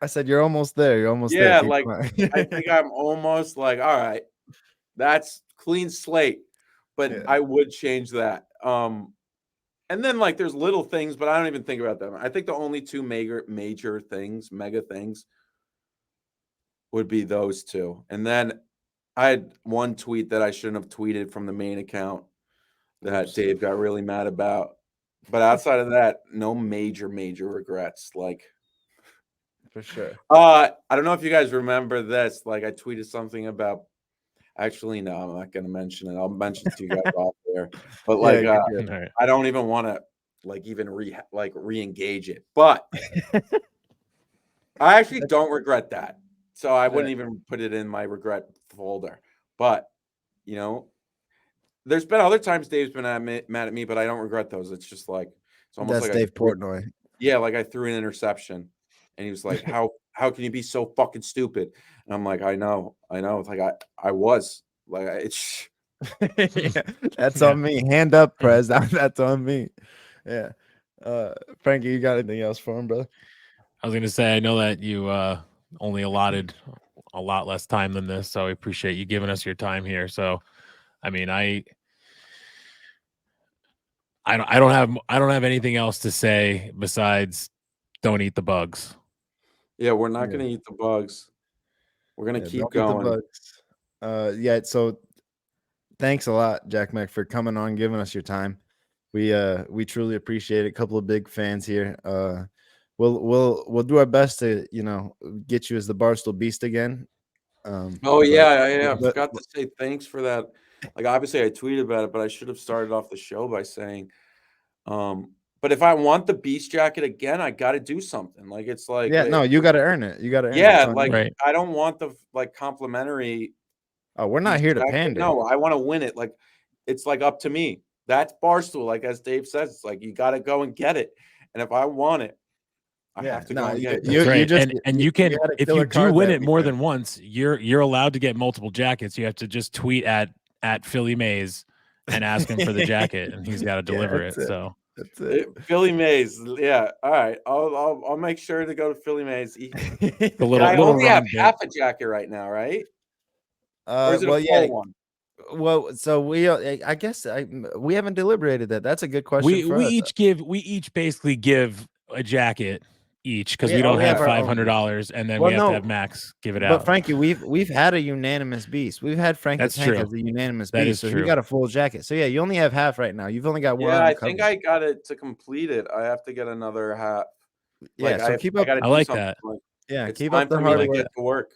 I said, you're almost there. You're almost there. Yeah. Like, I think I'm almost like, all right, that's clean slate, but yeah. I would change that. And then like there's little things, but I don't even think about them. I think the only two major things, mega things, would be those two. And then I had one tweet that I shouldn't have tweeted from the main account that Dave got really mad about. But outside of that, no major regrets. Like, for sure. I don't know if you guys remember this. Like, I tweeted something about. Actually, no, I'm not going to mention it. I'll mention it to you guys off there. But like, I don't even want to like even re-engage it. But I actually don't regret that, so I wouldn't even put it in my regret folder. But there's been other times Dave's been mad at me, but I don't regret those. It's just like it's almost that's like Dave Portnoy. Yeah, like I threw an interception, and he was like, "How can you be so fucking stupid?" And I'm like, I know. It's like I was like, it's yeah, that's on me. Hand up, Prez. That's on me. Yeah. Frankie, you got anything else for him, brother? I was gonna say, I know that you only allotted a lot less time than this, so I appreciate you giving us your time here. So, I mean, I don't have anything else to say besides don't eat the bugs. Yeah, we're not gonna eat the bugs. We're gonna keep going. So thanks a lot, Jack Mac, for coming on, giving us your time. We truly appreciate it. A couple of big fans here. We'll do our best to get you as the Barstool Beast again. I forgot to say thanks for that. Like, obviously I tweeted about it, but I should have started off the show by saying but if I want the Beast jacket again, I got to do something. Like, it's like, you got to earn it. You got to earn it. Yeah, like, right. I don't want the like complimentary. Oh, we're not here to pander. No, I want to win it. Like, it's like up to me. That's Barstool. Like, as Dave says, it's like you got to go and get it. And if I want it, I have to go and get it. You can, if you do win it more than once, you're allowed to get multiple jackets. You have to just tweet at Philly Mays and ask him for the jacket, and he's got to deliver it. So That's it. Philly Mays. Yeah. All right. I'll make sure to go to Philly Mays. The I little only have run bit. half a jacket right now, right? Or is it Well, a yeah. full one? Well, so I guess we haven't deliberated that. That's a good question We for we us. each basically give a jacket each because we Oh, don't we have have our own. $500, and then Well, we have to no, have Max give it But out. Frankie, we've had a unanimous beast. We've had Frank the That's Tank true. as a unanimous That beast, is so he true. got a full jacket. So yeah, you only have half right now. You've only got one. Yeah, I think I got it to complete it. I have to get another half. Yeah, Like so keep up. I gotta I do like something. that. Like, Yeah, it's keep time up the for me hard to work. get to work.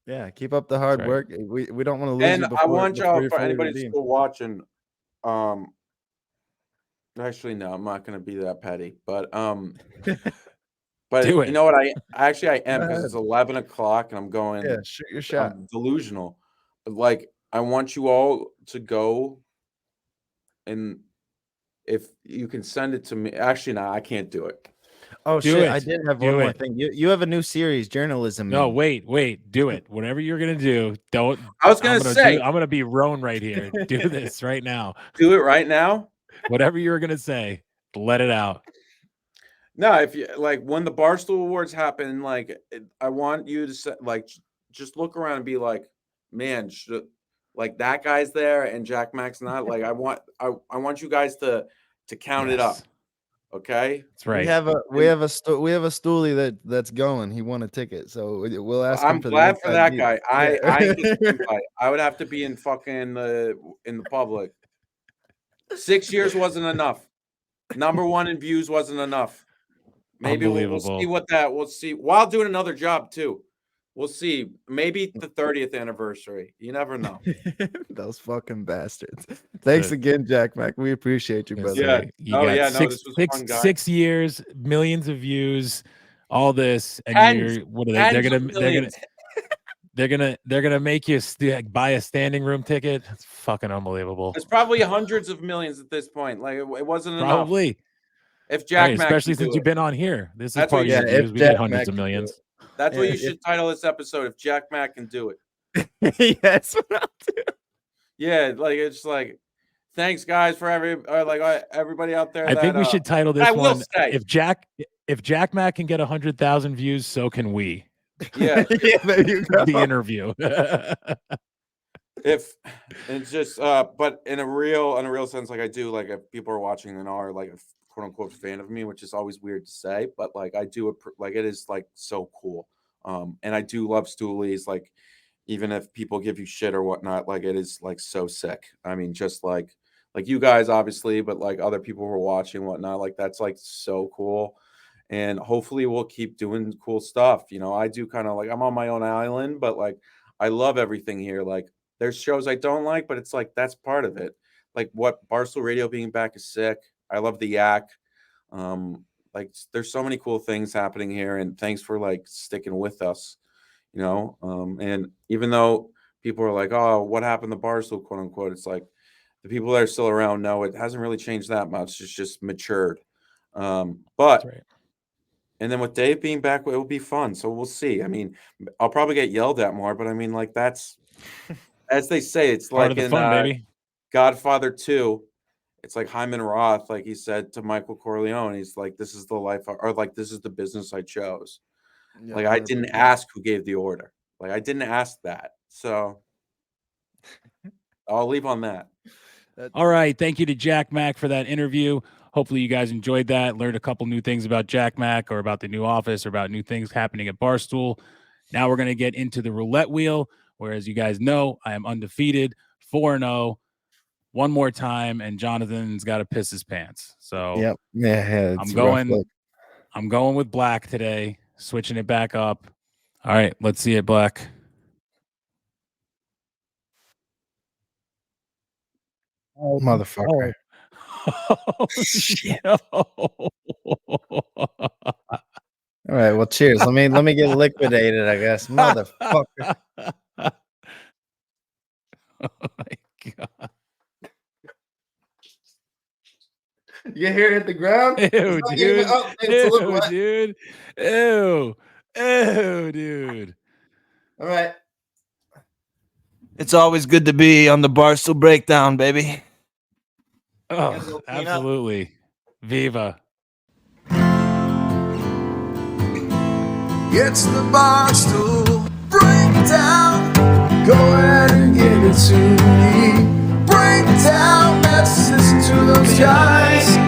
Yeah, keep up the hard right. work. We don't want to lose And you I before want before y'all, you're for fully anybody that's redeemed. still watching, actually no, I'm not gonna be that petty, but Do you it. know what? I am Go because ahead. it's 11 o'clock and I'm going. Yeah, shoot your shot. I'm delusional. But like, I want you all to go, and if you can send it to me. Actually, no, I can't do it. Oh Do shit! it. I did have Do one more it. thing. You have a new series, Journalism. No, Man. wait. Do it. Whatever you're gonna do, don't. I was gonna say, I'm gonna be Roan right here. Do this right now. do it right now. Whatever you're gonna say, let it out. No, if you like when the Barstool Awards happen, like I want you to say, like, just look around and be like, man, like that guy's there and Jack Mac's not. Like I want you guys to count it up. Yes. Okay. That's right. We have a stoolie that's going. He won a ticket, so we'll ask him I'm for glad the for that inside guy. deets. I Yeah. ain't get the invite. I would have to be in fucking in the public. 6 years wasn't enough. Number one in views wasn't enough. Maybe we'll see what that. We'll see while doing another job too. We'll see. Maybe the 30th anniversary. You never know. Those fucking bastards. Thanks again, Jack Mac. We appreciate you, brother. Yeah. You Oh got yeah. No, this was fun, guys. 6 years, millions of views, all this, and Tens, you're what are they? They're tens of millions. they're gonna make you buy a standing room ticket. It's fucking unbelievable. It's probably hundreds of millions at this point. Like it wasn't Probably. enough. If Jack Right, Mac especially can do since it. you've been on here. This is That's part what of you- your Yeah, views. if We get Jack hundreds Mac of can do millions. That's what Yeah, you should title this episode. If Jack Mac can do it. Yes. what I'll do. Yeah, like it's like, thanks guys for everybody out there. I think we should title this I will one say, if Jack Mac can get 100,000 views, so can we. yeah, Yeah, there you go. The interview. if it's just but in a real sense, like I do, like if people are watching and are like a quote unquote fan of me, which is always weird to say, but like I do like it is like so cool. And I do love stoolies, like even if people give you shit or whatnot, like it is like so sick. I mean, just like you guys obviously, but like other people who are watching and whatnot, like that's like so cool. And hopefully we'll keep doing cool stuff. You know, I do kind of like I'm on my own island, but like I love everything here. Like there's shows I don't like, but it's like that's part of it. Like what Barstool Radio being back is sick. I love the Yak. Like there's so many cool things happening here, and thanks for like sticking with us. You know, and even though people are like, "Oh, what happened to Barstool?" quote unquote, it's like the people that are still around know it hasn't really changed that much. It's just matured. But right. and then with Dave being back, it will be fun. So we'll see. I mean, I'll probably get yelled at more, but I mean, like that's as they say, it's Part like of the in fun, baby. Godfather 2. It's like Hyman Roth, like he said to Michael Corleone, he's like, "This is the life, or like this is the business I chose." Yeah, Like I didn't 100%. ask who gave the order. Like I didn't ask that. So I'll leave on that. All right. Thank you to Jack Mac for that interview. Hopefully you guys enjoyed that, learned a couple new things about Jack Mac or about the new office or about new things happening at Barstool. Now we're going to get into the roulette wheel, where, as you guys know, I am undefeated, 4-0. One more time, and Jonathan's got to piss his pants. So Yep. Yeah. I'm going with Black today, switching it back up. All right, let's see it, Black. Oh, motherfucker. Oh, Shit. no. All right. Well, cheers. Let me get liquidated, I guess. Motherfucker. Oh my God. You hear it hit the ground? Ew, It's not dude. even up. It's a little Ew, wet. dude. Ew. Ew, dude. All right. It's always good to be on the Barstool Breakdown, baby. Oh, absolutely. Viva. It's the Barstool Breakdown. Go ahead and give it to me. Breakdown. Let's listen to those guys.